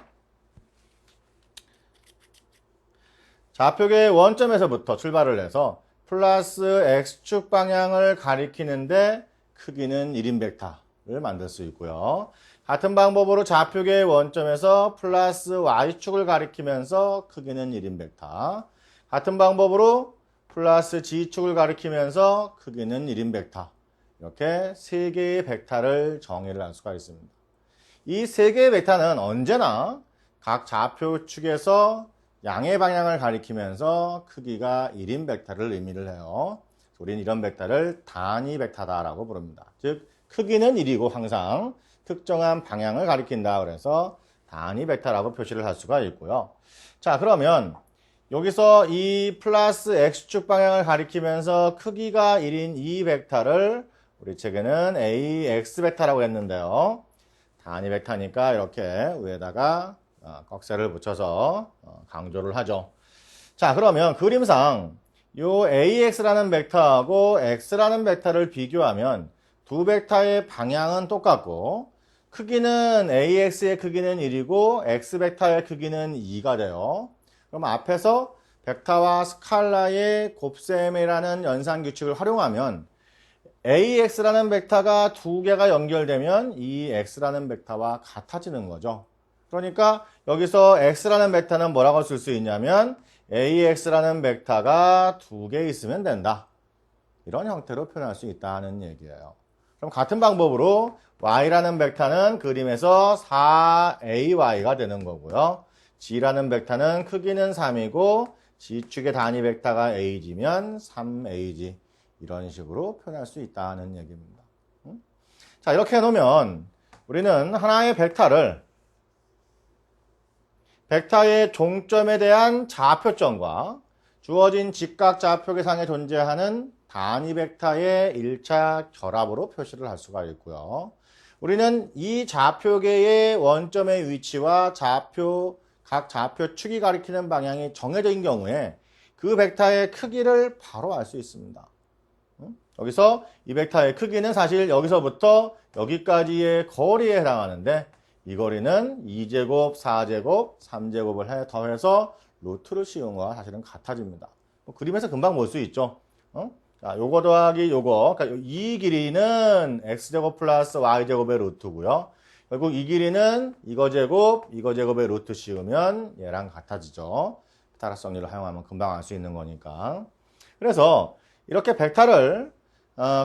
좌표계의 원점에서부터 출발을 해서 플러스 x축 방향을 가리키는데 크기는 1인 벡터를 만들 수 있고요. 같은 방법으로 좌표계의 원점에서 플러스 y축을 가리키면서 크기는 1인 벡터, 같은 방법으로 플러스 g축을 가리키면서 크기는 1인 벡터, 이렇게 3개의 벡터를 정의를 할 수가 있습니다. 이 3개의 벡터는 언제나 각 좌표축에서 양의 방향을 가리키면서 크기가 1인 벡터를 의미를 해요. 우리는 이런 벡터를 단위 벡터다라고 부릅니다. 즉 크기는 1이고 항상 특정한 방향을 가리킨다 그래서 단위 벡터라고 표시를 할 수가 있고요. 자, 그러면 여기서 이 플러스 x축 방향을 가리키면서 크기가 1인 이 벡터를 우리 책에는 ax 벡터라고 했는데요. 단위 벡터니까 이렇게 위에다가 꺽쇠를 붙여서 강조를 하죠. 자, 그러면 그림상 요 ax라는 벡터하고 x라는 벡터를 비교하면 두 벡터의 방향은 똑같고 크기는 ax의 크기는 1이고 x 벡터의 크기는 2가 돼요. 그럼 앞에서 벡터와 스칼라의 곱셈이라는 연산 규칙을 활용하면 ax라는 벡터가 두 개가 연결되면 이 x라는 벡터와 같아지는 거죠. 그러니까 여기서 x라는 벡터는 뭐라고 쓸 수 있냐면 ax라는 벡터가 두 개 있으면 된다. 이런 형태로 표현할 수 있다는 얘기예요. 그럼 같은 방법으로 y라는 벡터는 그림에서 4ay가 되는 거고요. g라는 벡터는 크기는 3이고 g축의 단위 벡터가 ag면 3ag, 이런 식으로 표현할 수 있다는 얘기입니다. 자, 이렇게 해놓으면 우리는 하나의 벡터의 종점에 대한 좌표점과 주어진 직각 좌표계상에 존재하는 단위 벡터의 1차 결합으로 표시를 할 수가 있고요. 우리는 이 좌표계의 원점의 위치와 각 좌표축이 가리키는 방향이 정해져 있는 경우에 그 벡터의 크기를 바로 알 수 있습니다. 여기서 이 벡터의 크기는 사실 여기서부터 여기까지의 거리에 해당하는데 이 거리는 2제곱, 4제곱, 3제곱을 더해서 루트를 씌운 거와 사실은 같아집니다. 그림에서 금방 볼 수 있죠. 자, 요거 더하기 요거, 그러니까 이 길이는 x제곱 플러스 y제곱의 루트고요. 결국 이 길이는 이거 제곱의 루트 씌우면 얘랑 같아지죠. 피타고라스 정리를 활용하면 금방 알 수 있는 거니까. 그래서 이렇게 벡터를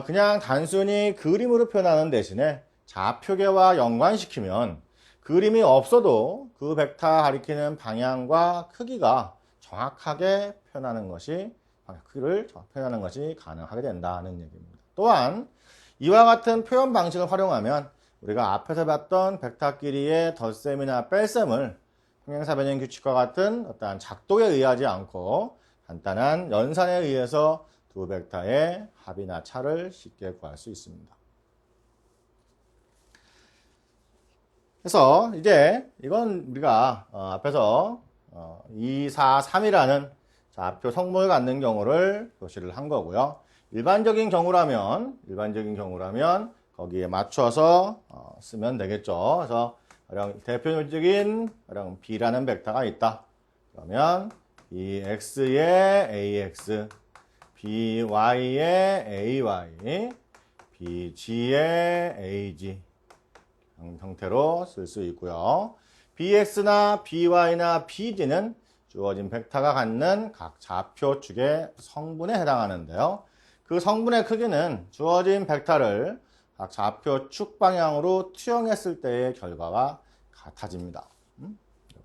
그냥 단순히 그림으로 표현하는 대신에 좌표계와 연관시키면 그림이 없어도 그 벡터 가리키는 방향과 크기가 정확하게 크기를 표현하는 것이 가능하게 된다는 얘기입니다. 또한 이와 같은 표현 방식을 활용하면 우리가 앞에서 봤던 벡터 길이의 덧셈이나 뺄셈을 평행사 변형 규칙과 같은 어떠한 작동에 의하지 않고 간단한 연산에 의해서 두 벡터의 합이나 차를 쉽게 구할 수 있습니다. 그래서 이제 이건 우리가 앞에서 2, 4, 3이라는 좌표 성분을 갖는 경우를 표시를 한 거고요. 일반적인 경우라면 거기에 맞춰서 쓰면 되겠죠. 그래서 대표적인 B라는 벡터가 있다. 그러면 BX의 AX, BY의 AY, BG의 AG 형태로 쓸 수 있고요. BX나 BY나 BG는 주어진 벡터가 갖는 각 좌표축의 성분에 해당하는데요. 그 성분의 크기는 주어진 벡터를 각 좌표축 방향으로 투영했을 때의 결과와 같아집니다.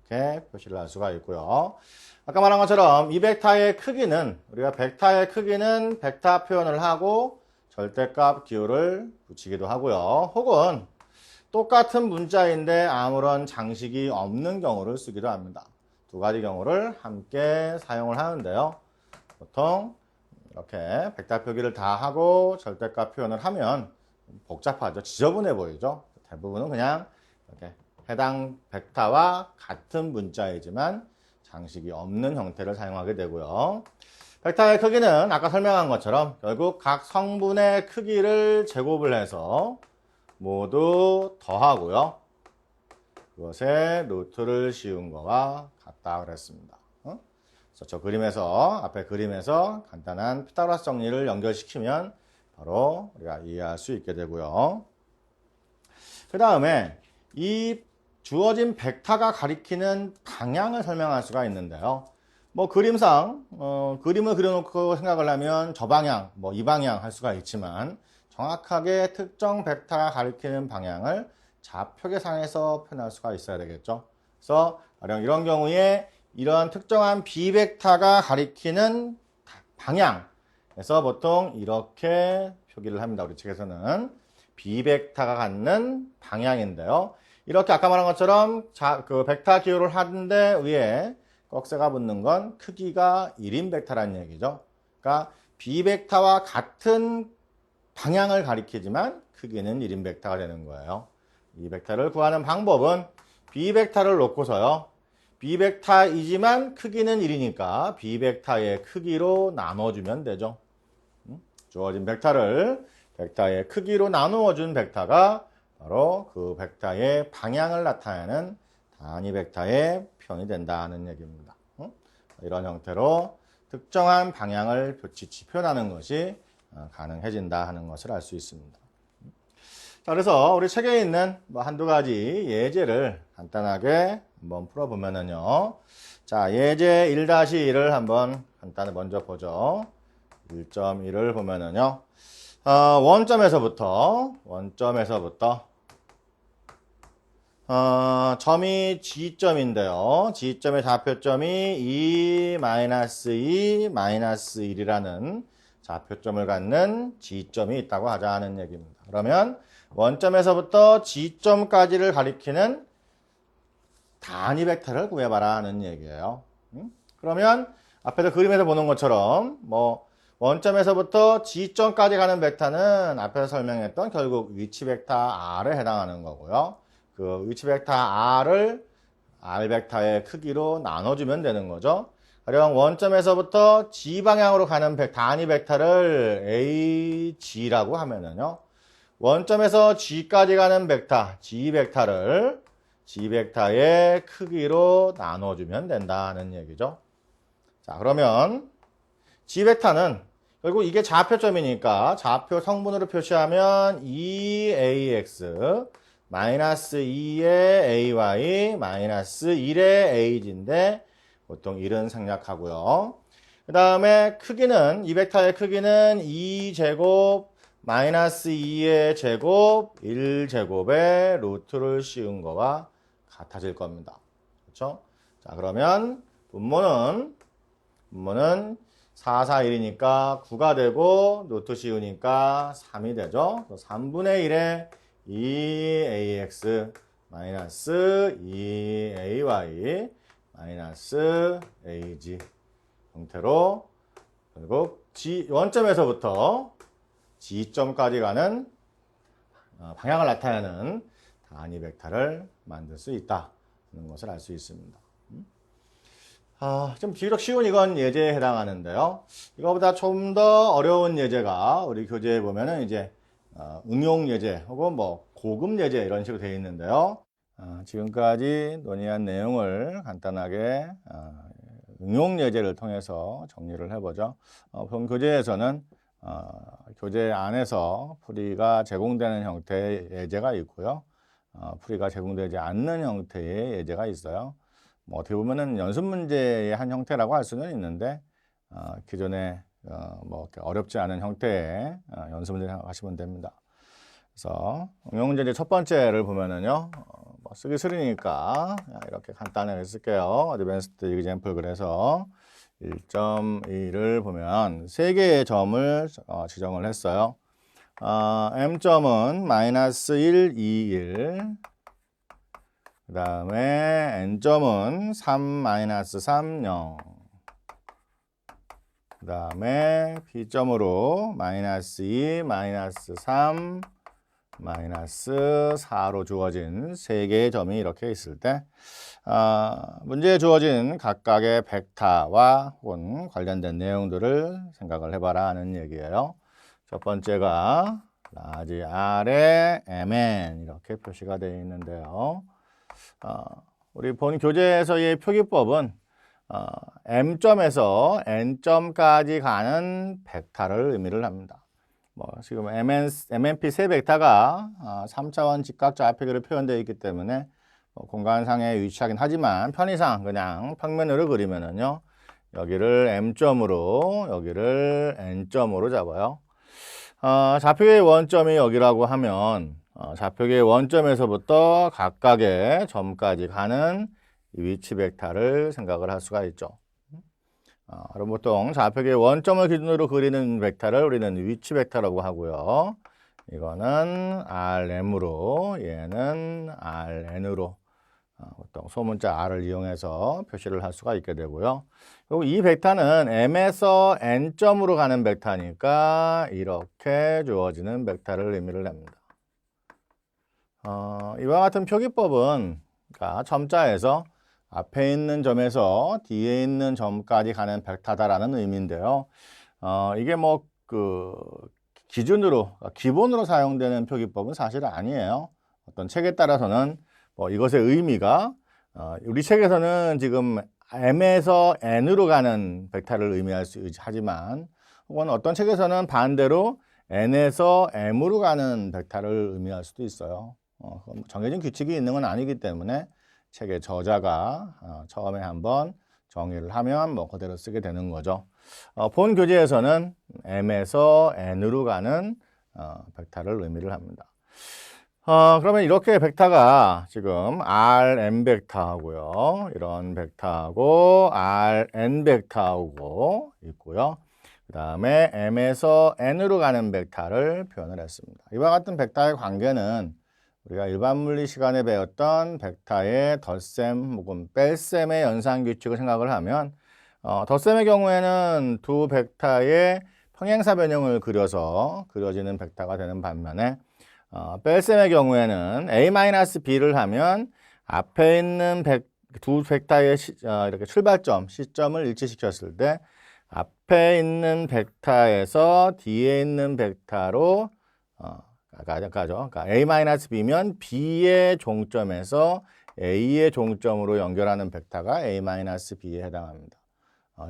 이렇게 표시를 할 수가 있고요. 아까 말한 것처럼 이 벡터의 크기는 우리가 벡터의 크기는 벡터 표현을 하고 절대값 기호를 붙이기도 하고요. 혹은 똑같은 문자인데 아무런 장식이 없는 경우를 쓰기도 합니다. 두 가지 경우를 함께 사용을 하는데요. 보통 이렇게 벡터 표기를 다 하고 절대값 표현을 하면 복잡하죠. 지저분해 보이죠. 대부분은 그냥 이렇게 해당 벡터와 같은 문자이지만 장식이 없는 형태를 사용하게 되고요. 벡터의 크기는 아까 설명한 것처럼 결국 각 성분의 크기를 제곱을 해서 모두 더하고요. 그것에 루트를 씌운 거와 같다 그랬습니다. 그래서 저 그림에서 앞에 그림에서 간단한 피타고라스 정리를 연결시키면 바로 우리가 이해할 수 있게 되고요. 그 다음에 이 주어진 벡터가 가리키는 방향을 설명할 수가 있는데요. 뭐 그림상 그림을 그려놓고 생각을 하면 저 방향, 뭐 이 방향 할 수가 있지만 정확하게 특정 벡터가 가리키는 방향을 좌표 계산해서 표현할 수가 있어야 되겠죠. 그래서 가령 이런 경우에 이런 특정한 비벡터가 가리키는 방향에서 보통 이렇게 표기를 합니다. 우리 책에서는 비벡터가 갖는 방향인데요. 이렇게 아까 말한 것처럼 그 벡터 기호를 하는데 위에 꺽쇠가 붙는 건 크기가 1인 벡터라는 얘기죠. 그러니까 비벡터와 같은 방향을 가리키지만 크기는 1인 벡터가 되는 거예요. 이 벡터를 구하는 방법은 비벡터를 놓고서요. 비벡터이지만 크기는 1이니까 비벡터의 크기로 나눠주면 되죠. 주어진 벡터의 크기로 나누어준 벡터가 바로 그 벡터의 방향을 나타내는 단위 벡터의 표현이 된다는 얘기입니다. 이런 형태로 특정한 방향을 표치치 표현하는 것이 가능해진다 하는 것을 알 수 있습니다. 자, 그래서 우리 책에 있는 뭐 한두 가지 예제를 간단하게 한번 풀어보면은요. 자, 예제 1-1을 한번 간단히 먼저 보죠. 1.1을 보면은요. 원점에서부터 점이 G점인데요. G점의 좌표점이 2, -2, -1이라는 좌표점을 갖는 G점이 있다고 하자는 얘기입니다. 그러면 원점에서부터 G점까지를 가리키는 단위 벡터를 구해봐라 하는 얘기예요. 그러면 앞에서 그림에서 보는 것처럼 뭐 원점에서부터 G점까지 가는 벡터는 앞에서 설명했던 결국 위치 벡터 R에 해당하는 거고요. 그 위치 벡터 R을 R 벡터의 크기로 나눠주면 되는 거죠. 가령 원점에서부터 G 방향으로 가는 단위 벡터를 AG라고 하면은요. 원점에서 G까지 가는 벡터, G 벡터를 G 벡터의 크기로 나눠주면 된다는 얘기죠. 자, 그러면 G 벡터는 결국 이게 좌표점이니까 좌표 성분으로 표시하면 2AX -2의 AY -1의 AG인데 보통 1은 생략하고요. 그 다음에 크기는 이 벡터의 크기는 2제곱 -2의 제곱 1제곱의 루트를 씌운 거와 같아질 겁니다. 그렇죠? 자, 그러면 분모는 4, 4, 1이니까 9가 되고 루트 씌우니까 3이 되죠. 3분의 1에 2AX -2AY -AG 형태로 결국 원점에서부터 G점까지 가는 방향을 나타내는 단위 벡터를 만들 수 있다는 것을 알 수 있습니다. 좀 비교적 쉬운 이건 예제에 해당하는데요. 이거보다 좀 더 어려운 예제가 우리 교재에 보면은 이제 응용 예제 혹은 뭐 고급 예제 이런 식으로 되어 있는데요. 지금까지 논의한 내용을 간단하게 응용 예제를 통해서 정리를 해보죠. 본 교재에서는 교재 안에서 풀이가 제공되는 형태의 예제가 있고요. 풀이가 제공되지 않는 형태의 예제가 있어요. 뭐 어떻게 보면은 연습 문제의 한 형태라고 할 수는 있는데 기존에 뭐 어렵지 않은 형태의 연습 문제 생각하시면 됩니다. 그래서 응용 문제 첫 번째를 보면은요, 쓰기 싫으니까 이렇게 간단하게 쓸게요. 어드밴스드 example 그래서 1.2를 보면 3개의 점을 지정을 했어요. m점은 마이너스 1, 2, 1. 그 다음에 n점은 3, 마이너스 3, 0. 그 다음에 b점으로 마이너스 2, 마이너스 3, 마이너스 4로 주어진 3개의 점이 이렇게 있을 때 문제에 주어진 각각의 벡터와 혹은 관련된 내용들을 생각을 해봐라 하는 얘기예요. 첫 번째가 라지 R에 mn 이렇게 표시가 되어 있는데요. 우리 본 교재에서의 표기법은 m점에서 n점까지 가는 벡터를 의미를 합니다. 지금 MNP 세 벡터가 3차원 직각좌표계로 표현되어 있기 때문에 공간상에 위치하긴 하지만 편의상 그냥 평면으로 그리면은요. 여기를 m점으로 여기를 n점으로 잡아요. 좌표계의 원점이 여기라고 하면 좌표계의 원점에서부터 각각의 점까지 가는 위치 벡터를 생각을 할 수가 있죠. 그럼 보통 좌표계의 원점을 기준으로 그리는 벡터를 우리는 위치 벡터라고 하고요. 이거는 RM으로 얘는 RN으로 보통 소문자 R을 이용해서 표시를 할 수가 있게 되고요. 그리고 이 벡터는 M에서 N점으로 가는 벡터니까 이렇게 주어지는 벡터를 의미를 합니다. 이와 같은 표기법은 그러니까 점자에서 앞에 있는 점에서 뒤에 있는 점까지 가는 벡터다라는 의미인데요. 이게 기준으로, 기본으로 사용되는 표기법은 사실 아니에요. 어떤 책에 따라서는 이것의 의미가 우리 책에서는 지금 M에서 N으로 가는 벡터를 의미할 수 하지만 혹은 어떤 책에서는 반대로 N에서 M으로 가는 벡터를 의미할 수도 있어요. 정해진 규칙이 있는 건 아니기 때문에 책의 저자가 처음에 한번 정의를 하면 그대로 쓰게 되는 거죠. 본 교재에서는 M에서 N으로 가는 벡터를 의미를 합니다. 그러면 이렇게 벡터가 지금 Rm 벡터하고요. 이런 벡터하고 Rn 벡터하고 있고요. 그 다음에 M에서 N으로 가는 벡터를 표현을 했습니다. 이와 같은 벡터의 관계는 우리가 일반 물리 시간에 배웠던 벡터의 덧셈 혹은 뺄셈의 연산 규칙을 생각을 하면 덧셈의 경우에는 두 벡터의 평행사 변형을 그려서 그려지는 벡터가 되는 반면에 뺄셈의 경우에는 A-B를 하면 앞에 있는 두 벡터의 이렇게 출발점, 시점을 일치시켰을 때 앞에 있는 벡터에서 뒤에 있는 벡터로 그러니까 A-B면 B의 종점에서 A의 종점으로 연결하는 벡터가 A-B에 해당합니다.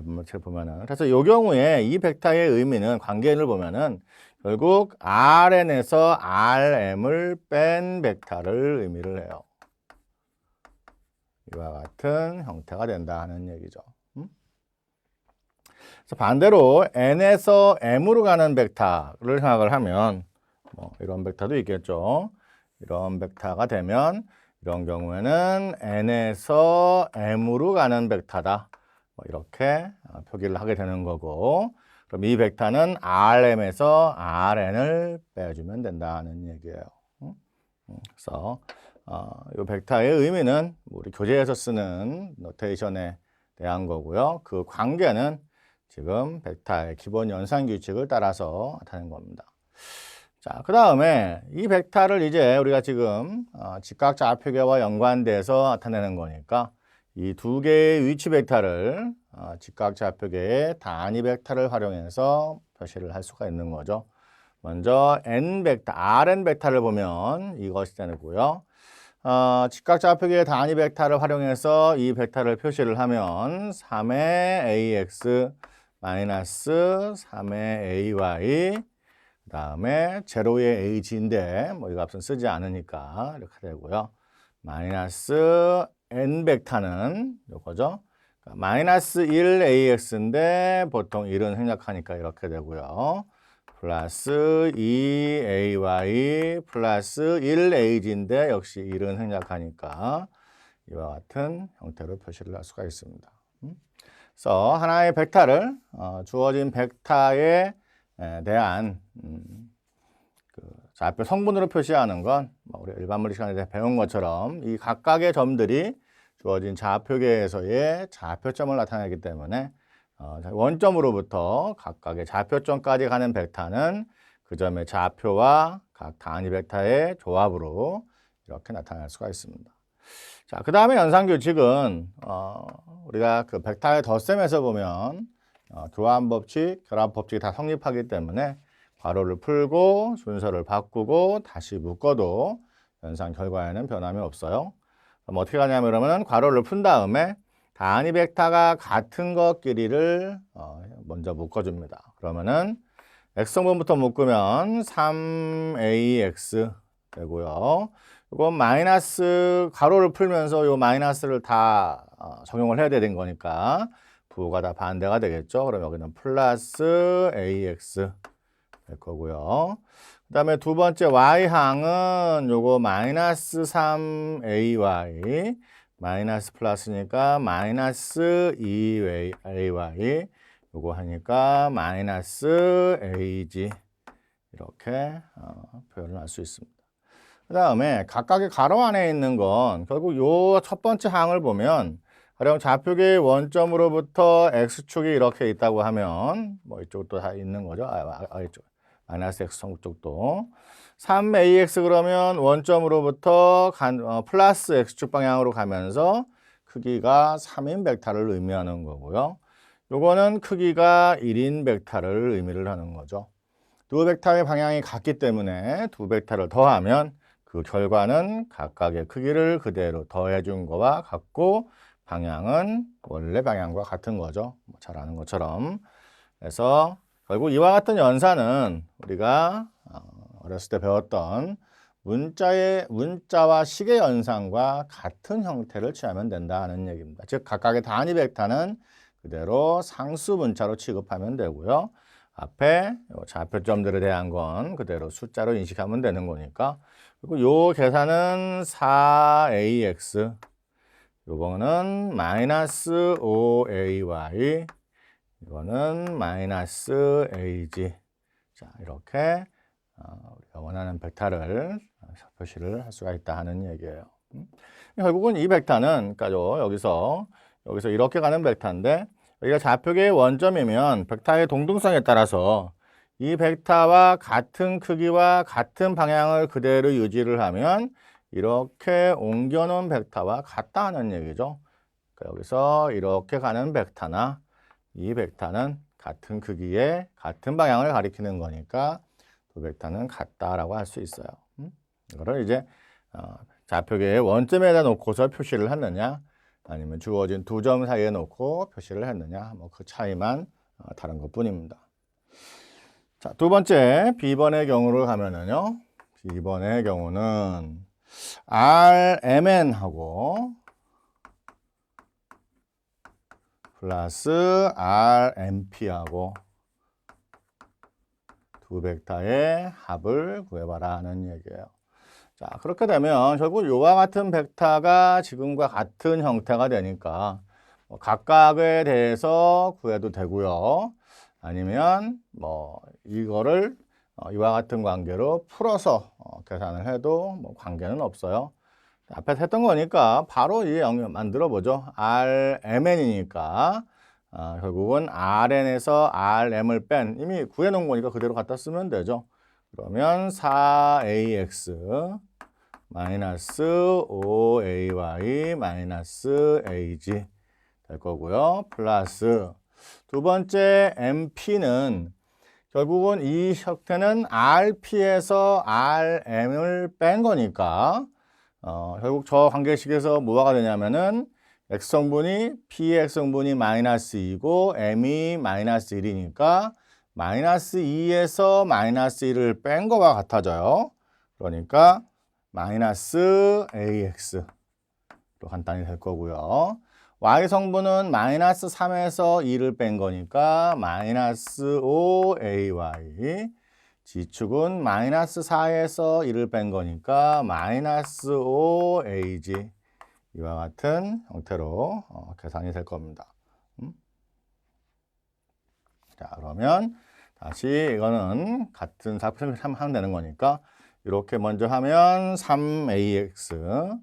문제를 보면은. 그래서 이 경우에 이 벡터의 의미는 관계를 보면은 결국 Rn에서 Rm을 뺀 벡터를 의미를 해요. 이와 같은 형태가 된다 하는 얘기죠. 그래서 반대로 N에서 M으로 가는 벡터를 생각을 하면 이런 벡터도 있겠죠. 이런 벡터가 되면 이런 경우에는 N에서 M으로 가는 벡터다. 이렇게 표기를 하게 되는 거고 그럼 이 벡터는 Rm에서 Rn을 빼주면 된다는 얘기예요. 그래서 이 벡터의 의미는 우리 교재에서 쓰는 노테이션에 대한 거고요. 그 관계는 지금 벡터의 기본 연산 규칙을 따라서 나타낸 겁니다. 자, 그 다음에 이 벡터를 이제 우리가 지금 직각좌표계와 연관돼서 나타내는 거니까 이 두 개의 위치 벡터를 직각좌표계의 단위 벡터를 활용해서 표시를 할 수가 있는 거죠. 먼저 n 벡터, Rn 벡터를 보면 이것이 되고요. 직각좌표계의 단위 벡터를 활용해서 이 벡터를 표시를 하면 3의 ax 마이너스 3의 ay 그 다음에 제로의 ag인데 이 값은 쓰지 않으니까 이렇게 되고요. 마이너스 n 벡터는 이거죠. 마이너스 1 ax인데 보통 1은 생략하니까 이렇게 되고요. 플러스 2ay 플러스 1ag인데 역시 1은 생략하니까 이와 같은 형태로 표시를 할 수가 있습니다. 그래서 하나의 벡터를 주어진 벡터에 대한 그 좌표 성분으로 표시하는 건 우리 일반 물리 시간에 배운 것처럼 이 각각의 점들이 주어진 좌표계에서의 좌표점을 나타내기 때문에 원점으로부터 각각의 좌표점까지 가는 벡터는 그 점의 좌표와 각 단위 벡터의 조합으로 이렇게 나타낼 수가 있습니다. 자, 그 다음에 연산규칙은 우리가 그 벡터의 덧셈에서 보면 교환법칙, 결합법칙이 다 성립하기 때문에 괄호를 풀고 순서를 바꾸고 다시 묶어도 연산 결과에는 변함이 없어요. 그럼 어떻게 하냐면 그러면 괄호를 푼 다음에 단위 벡터가 같은 것끼리를 먼저 묶어줍니다. 그러면은 x성분부터 묶으면 3ax 되고요. 이건 마이너스 괄호를 풀면서 이 마이너스를 다 적용을 해야 되는 거니까 부호가 다 반대가 되겠죠. 그럼 여기는 플러스 ax 될 거고요. 그 다음에 두 번째 y항은 요거 마이너스 3ay 마이너스 플러스니까 마이너스 2ay 요거 하니까 마이너스 ag 이렇게 표현을 할 수 있습니다. 그 다음에 각각의 가로 안에 있는 건 결국 요 첫 번째 항을 보면 가령 좌표계의 원점으로부터 x축이 이렇게 있다고 하면 뭐 이쪽도 다 있는 거죠. 이쪽 마이너스 x 쪽도 3ax 그러면 원점으로부터 플러스 x축 방향으로 가면서 크기가 3인 벡터를 의미하는 거고요. 요거는 크기가 1인 벡터를 의미를 하는 거죠. 두 벡터의 방향이 같기 때문에 두 벡터를 더하면 그 결과는 각각의 크기를 그대로 더해준 거와 같고 방향은 원래 방향과 같은 거죠. 잘 아는 것처럼. 그래서 결국 이와 같은 연산은 우리가 어렸을 때 배웠던 문자와 식의 연산과 같은 형태를 취하면 된다는 얘기입니다. 즉 각각의 단위 벡터는 그대로 상수 문자로 취급하면 되고요. 앞에 좌표점들에 대한 건 그대로 숫자로 인식하면 되는 거니까. 그리고 요 계산은 4ax, 요거는 마이너스 5ay, 이거는 마이너스 ag. 자, 이렇게 우리가 원하는 벡터를 표시를 할 수가 있다 하는 얘기예요. 결국은 이 벡터는 그러니까 여기서 이렇게 가는 벡터인데 여기가 좌표계의 원점이면 벡터의 동등성에 따라서 이 벡터와 같은 크기와 같은 방향을 그대로 유지를 하면 이렇게 옮겨놓은 벡터와 같다는 얘기죠. 그러니까 여기서 이렇게 가는 벡터나 이 벡터는 같은 크기에 같은 방향을 가리키는 거니까 두 벡터는 같다라고 할 수 있어요. 이거를 이제 좌표계의 원점에다 놓고서 표시를 했느냐 아니면 주어진 두 점 사이에 놓고 표시를 했느냐 뭐 그 차이만 다른 것 뿐입니다. 자, 두 번째 B번의 경우를 가면은요. B번의 경우는 RMN하고 플러스 RMP하고 두 벡터의 합을 구해봐라 하는 얘기예요. 자, 그렇게 되면 결국 이와 같은 벡터가 지금과 같은 형태가 되니까 각각에 대해서 구해도 되고요. 아니면 뭐 이거를 이와 같은 관계로 풀어서 계산을 해도 뭐 관계는 없어요. 앞에서 했던 거니까 바로 이 영역 만들어 보죠. RMN이니까 결국은 RN에서 RM을 뺀 이미 구해놓은 거니까 그대로 갖다 쓰면 되죠. 그러면 4AX 마이너스 5AY 마이너스 AG 될 거고요. 플러스 두 번째 MP는 결국은 이 형태는 RP에서 RM을 뺀 거니까 결국 저 관계식에서 뭐가 되냐면은 X성분이 P의 X성분이 마이너스 2고 M이 마이너스 1이니까 마이너스 2에서 마이너스 1을 뺀 거와 같아져요. 그러니까 마이너스 AX로 간단히 될 거고요. Y성분은 마이너스 3에서 2를 뺀 거니까 마이너스 5AY G축은 마이너스 4에서 1을 뺀 거니까 마이너스 5AG 이와 같은 형태로 계산이 될 겁니다. 자, 그러면 다시 이거는 같은 사표 하면 되는 거니까 이렇게 먼저 하면 3AX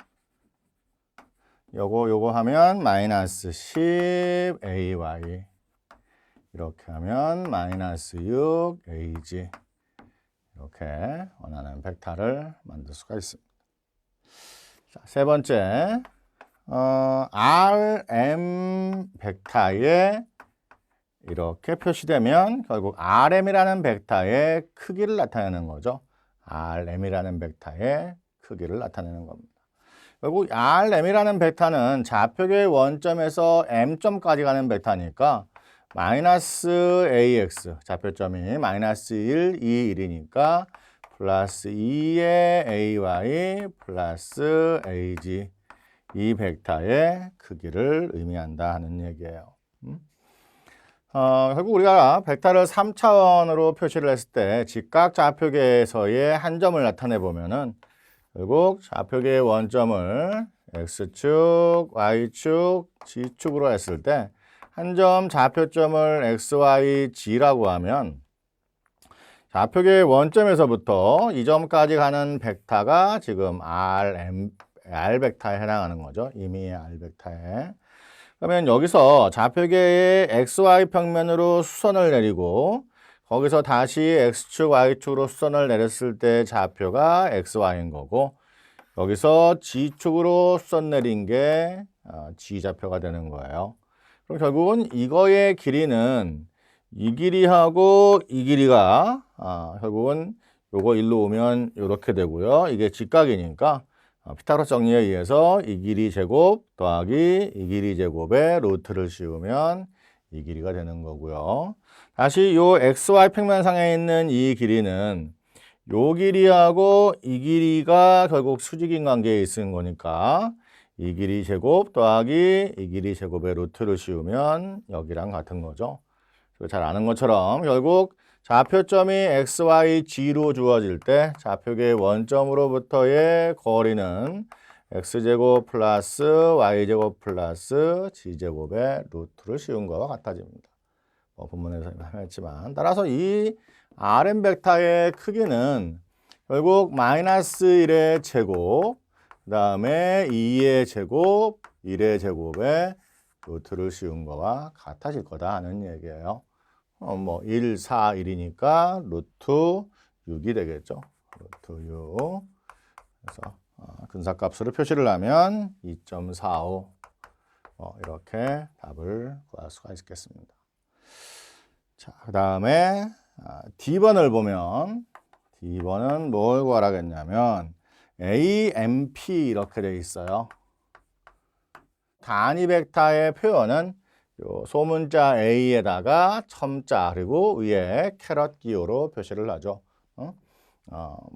요거 하면 마이너스 10AY 이렇게 하면 마이너스 6AG 이렇게 원하는 벡터를 만들 수가 있습니다. 자, 세 번째 RM 벡터에 이렇게 표시되면 결국 RM이라는 벡터의 크기를 나타내는 거죠. RM이라는 벡터의 크기를 나타내는 겁니다. 결국 RM이라는 벡터는 좌표계의 원점에서 M점까지 가는 벡터니까 마이너스 AX, 좌표점이 마이너스 1, 2, 1이니까 플러스 2의 AY 플러스 AG 이 벡터의 크기를 의미한다 하는 얘기예요. 결국 우리가 벡터를 3차원으로 표시를 했을 때 직각 좌표계에서의 한 점을 나타내 보면은 결국 좌표계의 원점을 X축, Y축, G축으로 했을 때 한 점 좌표점을 X, Y, G라고 하면 좌표계의 원점에서부터 이 점까지 가는 벡터가 지금 R 벡터에 해당하는 거죠. 이미 R 벡터에. 그러면 여기서 좌표계의 XY 평면으로 수선을 내리고 거기서 다시 X축, Y축으로 수선을 내렸을 때 좌표가 XY인 거고 여기서 G축으로 수선 내린 게 G좌표가 되는 거예요. 그럼 결국은 이거의 길이는 이 길이하고 이 길이가 결국은 요거 일로 오면 이렇게 되고요. 이게 직각이니까 피타고라스 정리에 의해서 이 길이 제곱 더하기 이 길이 제곱에 루트를 씌우면 이 길이가 되는 거고요. 다시 요 XY 평면상에 있는 이 길이는 요 길이하고 이 길이가 결국 수직인 관계에 있는 거니까 이 길이 제곱 더하기 이 길이 제곱에 루트를 씌우면 여기랑 같은 거죠. 잘 아는 것처럼 결국 좌표점이 X, Y, G로 주어질 때 좌표계의 원점으로부터의 거리는 X제곱 플러스 Y제곱 플러스 G제곱의 루트를 씌운 것과 같아집니다. 본문에서 했지만 따라서 이 RM 벡터의 크기는 결국 마이너스 1의 제곱 그 다음에 2의 제곱 1의 제곱에 루트를 씌운 것과 같아질 거다 하는 얘기예요. 1, 4, 1이니까 루트 6이 되겠죠. 루트 6. 그래서 근사값으로 표시를 하면 2.45 이렇게 답을 구할 수가 있겠습니다. 자, 그 다음에 D번을 보면 D번은 뭘 구하라겠냐면 AMP 이렇게 되어 있어요. 단위 벡터의 표현은 요 소문자 A에다가 첨자 그리고 위에 캐럿 기호로 표시를 하죠.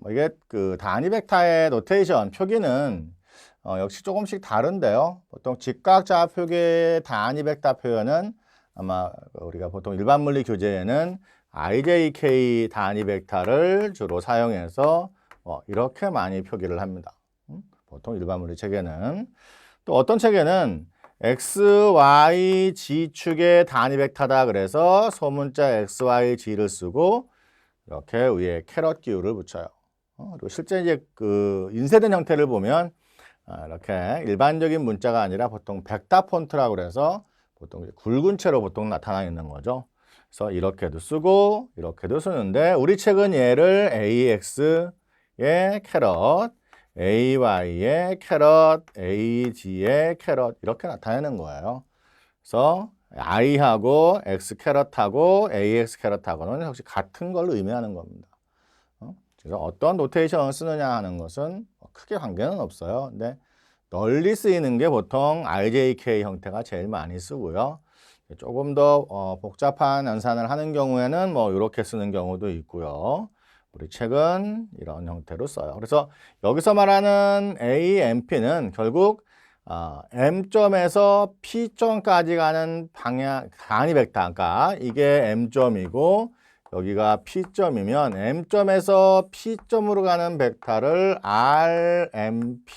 이게 그 단위 벡터의 노테이션 표기는 역시 조금씩 다른데요. 보통 직각 좌표계의 단위 벡터 표현은 아마 우리가 보통 일반 물리 교재에는 IJK 단위 벡터를 주로 사용해서 이렇게 많이 표기를 합니다. 보통 일반 물리 책에는 또 어떤 책에는 X, Y, G축의 단위 벡터다 그래서 소문자 X, Y, G를 쓰고 이렇게 위에 캐럿 기호를 붙여요. 그리고 실제 이제 그 인쇄된 형태를 보면 이렇게 일반적인 문자가 아니라 보통 벡터 폰트라고 그래서 보통 굵은 채로 보통 나타나 있는 거죠. 그래서 이렇게도 쓰고 이렇게도 쓰는데 우리 책은 얘를 AX의 캐럿 AY의 캐럿, AG의 캐럿 이렇게 나타내는 거예요. 그래서 I하고 X 캐럿하고 AX 캐럿하고는 역시 같은 걸 의미하는 겁니다. 그래서 어떤 노테이션을 쓰느냐 하는 것은 크게 관계는 없어요. 근데 널리 쓰이는 게 보통 IJK 형태가 제일 많이 쓰고요. 조금 더 복잡한 연산을 하는 경우에는 뭐 이렇게 쓰는 경우도 있고요. 우리 책은 이런 형태로 써요. 그래서 여기서 말하는 AMP는 결국 M점에서 P점까지 가는 방향 단위 벡터, 그러니까 이게 M점이고 여기가 P점이면 M점에서 P점으로 가는 벡터를 RMP의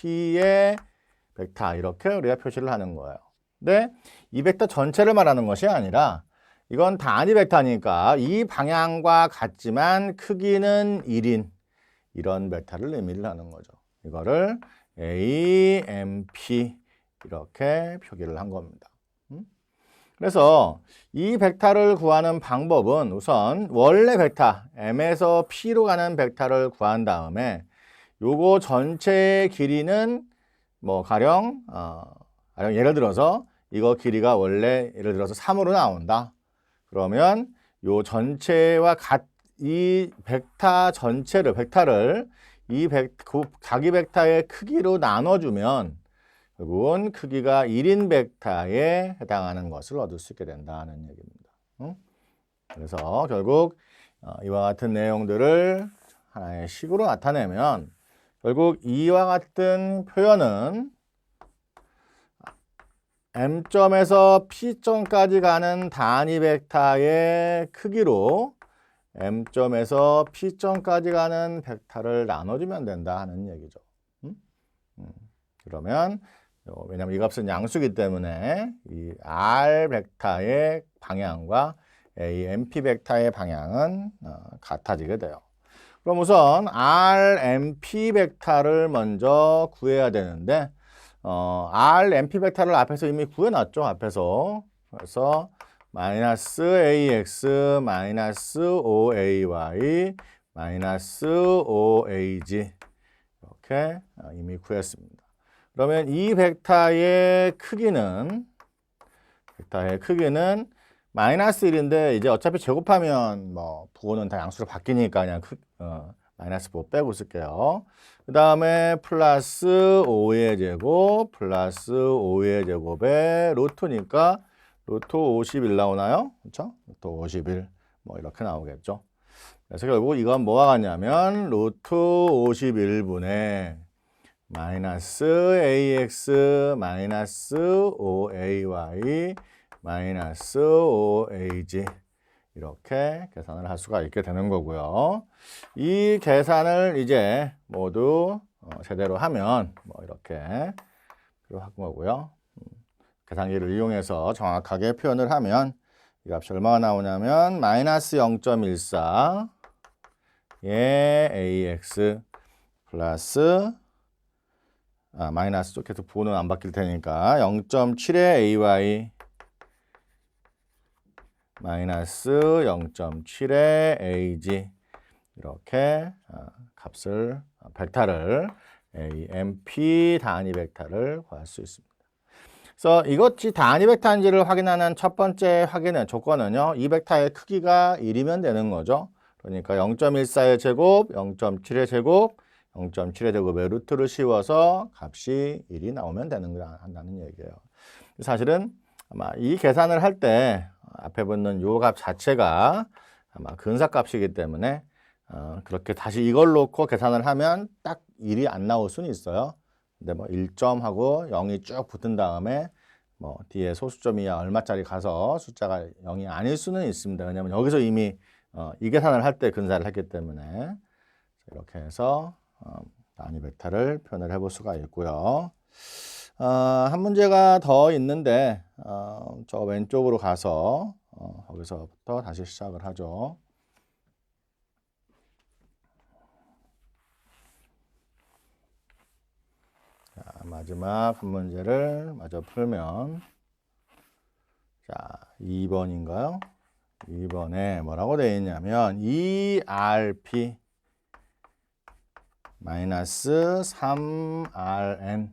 벡터 이렇게 우리가 표시를 하는 거예요. 근데 이 벡터 전체를 말하는 것이 아니라 이건 단위 벡터니까 이 방향과 같지만 크기는 1인 이런 벡터를 의미를 하는 거죠. 이거를 AMP 이렇게 표기를 한 겁니다. 그래서 이 벡터를 구하는 방법은 우선 원래 벡터 M에서 P로 가는 벡터를 구한 다음에 요거 전체의 길이는 뭐 가령 예를 들어서 이거 길이가 원래 예를 들어서 3으로 나온다. 그러면 요 전체와 이 벡터 전체를 자기 벡터의 크기로 나눠주면 결국은 크기가 1인 벡터에 해당하는 것을 얻을 수 있게 된다는 얘기입니다. 그래서 결국 이와 같은 내용들을 하나의 식으로 나타내면 결국 이와 같은 표현은 M점에서 P점까지 가는 단위 벡터의 크기로 M점에서 P점까지 가는 벡터를 나눠주면 된다 하는 얘기죠. 그러면 왜냐하면 이 값은 양수이기 때문에 이 R 벡터의 방향과 AMP 벡터의 방향은 같아지게 돼요. 그럼 우선 RMP 벡터를 먼저 구해야 되는데 RMP 벡터를 앞에서 이미 구해놨죠. 앞에서. 그래서 마이너스 AX 마이너스 OAY 마이너스 OAG 이렇게 이미 구했습니다. 그러면 이 벡터의 크기는 마이너스 1인데 이제 어차피 제곱하면 뭐 부호는 다 양수로 바뀌니까 그냥 마이너스 부호 빼고 쓸게요. 그 다음에 플러스 5의 제곱 플러스 5의 제곱에 루트니까 루트 51 나오나요? 그렇죠? 루트 51 뭐 이렇게 나오겠죠. 그래서 결국 이건 뭐가 같냐면 루트 51분의 마이너스 AX 마이너스 OAY 마이너스 OAG 이렇게 계산을 할 수가 있게 되는 거고요. 이 계산을 이제 모두 제대로 하면 뭐 이렇게 한 거고요. 계산기를 이용해서 정확하게 표현을 하면 이 값이 얼마가 나오냐면 마이너스 0.14의 AX 플러스 마이너스 쪽 계속 부호는 안 바뀔 테니까 0.7의 AY 마이너스 0.7의 AG 이렇게 값을 벡터를 AMP 단위 벡터를 구할 수 있습니다. 그래서 이것이 단위 벡터인지를 확인하는 첫 번째 조건은요. 이 벡터의 크기가 1이면 되는 거죠. 그러니까 0.14의 제곱, 0.7의 제곱, 0.7의 제곱에 루트를 씌워서 값이 1이 나오면 한다는 얘기예요. 사실은 아마 이 계산을 할 때 앞에 붙는 요 값 자체가 아마 근사값이기 때문에 그렇게 다시 이걸 놓고 계산을 하면 딱 1이 안 나올 수는 있어요. 근데 뭐 1점하고 0이 쭉 붙은 다음에 뭐 뒤에 소수점이 얼마짜리 가서 숫자가 0이 아닐 수는 있습니다. 왜냐하면 여기서 이미 이 계산을 할 때 근사를 했기 때문에 이렇게 해서 단위 벡터를 표현을 해볼 수가 있고요. 한 문제가 더 있는데 저 왼쪽으로 가서 거기서부터 다시 시작을 하죠. 자, 마지막 한 문제를 마저 풀면 자 2번인가요? 2번에 뭐라고 되어 있냐면 ERP 마이너스 3RN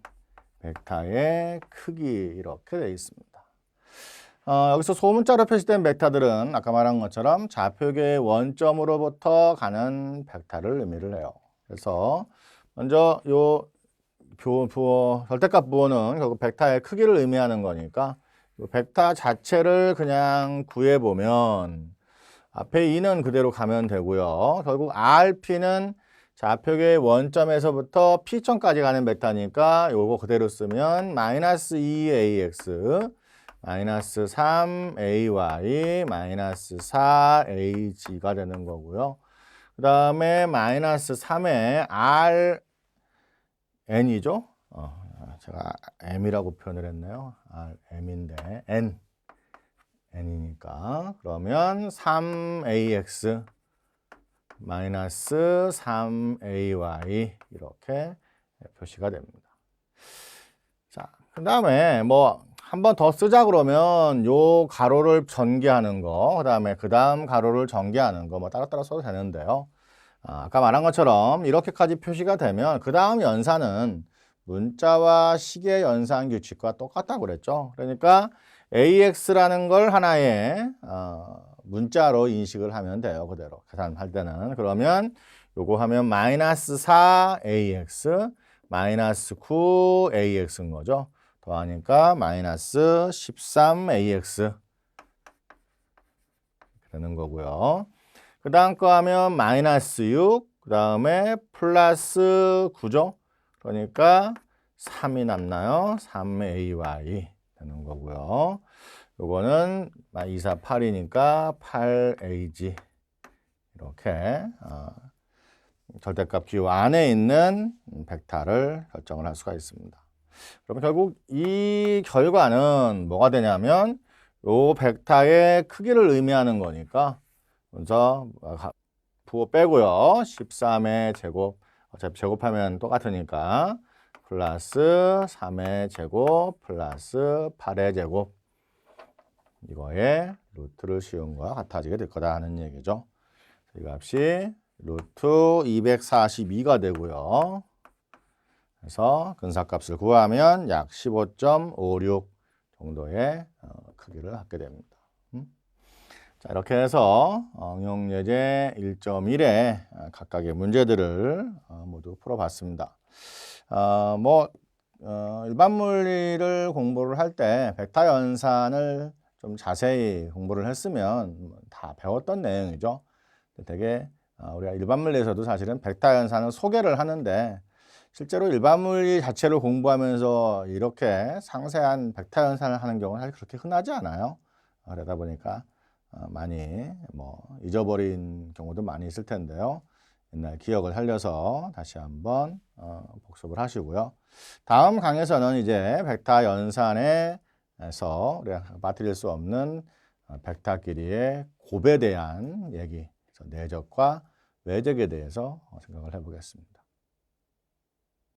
벡터의 크기 이렇게 되어 있습니다. 여기서 소문자로 표시된 벡터들은 아까 말한 것처럼 좌표계의 원점으로부터 가는 벡터를 의미를 해요. 그래서 먼저 요 부호, 절대값 부호는 결국 벡터의 크기를 의미하는 거니까 이 벡터 자체를 그냥 구해보면 앞에 2는 그대로 가면 되고요. 결국 RP는 좌표계의 원점에서부터 P점까지 가는 벡터니까 요거 그대로 쓰면 마이너스 2AX 마이너스 3ay 마이너스 4ag가 되는 거고요. 그 다음에 마이너스 3에 rn이죠. 제가 m이라고 표현을 했네요. m인데 n이니까 그러면 3ax 마이너스 3ay 이렇게 표시가 됩니다. 자, 그 다음에 뭐 한 번 더 쓰자 그러면 요 가로를 전개하는 거, 그 다음에 그 다음 가로를 전개하는 거 뭐 따로따로 써도 되는데요. 아까 말한 것처럼 이렇게까지 표시가 되면 그 다음 연산은 문자와 식의 연산 규칙과 똑같다고 그랬죠. 그러니까 AX라는 걸 하나의 문자로 인식을 하면 돼요. 그대로 계산할 때는. 그러면 요거 하면 마이너스 4AX 마이너스 9AX인 거죠. 더하니까 마이너스 13AX 되는 거고요. 그 다음 거 하면 마이너스 6, 그 다음에 플러스 9죠. 그러니까 3이 남나요? 3AY 되는 거고요. 요거는 2, 4, 8이니까 8AG 이렇게 절대값 기호 안에 있는 벡터를 결정을 할 수가 있습니다. 그럼 결국 이 결과는 뭐가 되냐면 요 벡터의 크기를 의미하는 거니까 먼저 부호 빼고요. 13의 제곱 어차피 제곱하면 똑같으니까 플러스 3의 제곱 플러스 8의 제곱 이거에 루트를 씌운 거와 같아지게 될 거다 하는 얘기죠. 이 값이 루트 242가 되고요. 그래서 근사값을 구하면 약 15.56 정도의 크기를 갖게 됩니다. 자, 이렇게 해서 응용예제 1.1의 각각의 문제들을 모두 풀어봤습니다. 일반 물리를 공부를 할 때 벡터 연산을 좀 자세히 공부를 했으면 다 배웠던 내용이죠. 되게 우리가 일반 물리에서도 사실은 벡터 연산은 소개를 하는데 실제로 일반 물리 자체를 공부하면서 이렇게 상세한 벡터 연산을 하는 경우는 사실 그렇게 흔하지 않아요. 그러다 보니까 많이 잊어버린 경우도 많이 있을 텐데요. 옛날 기억을 살려서 다시 한번 복습을 하시고요. 다음 강에서는 이제 벡터 연산에서 우리가 빠뜨릴 수 없는 벡터끼리의 곱에 대한 얘기, 내적과 외적에 대해서 생각을 해보겠습니다.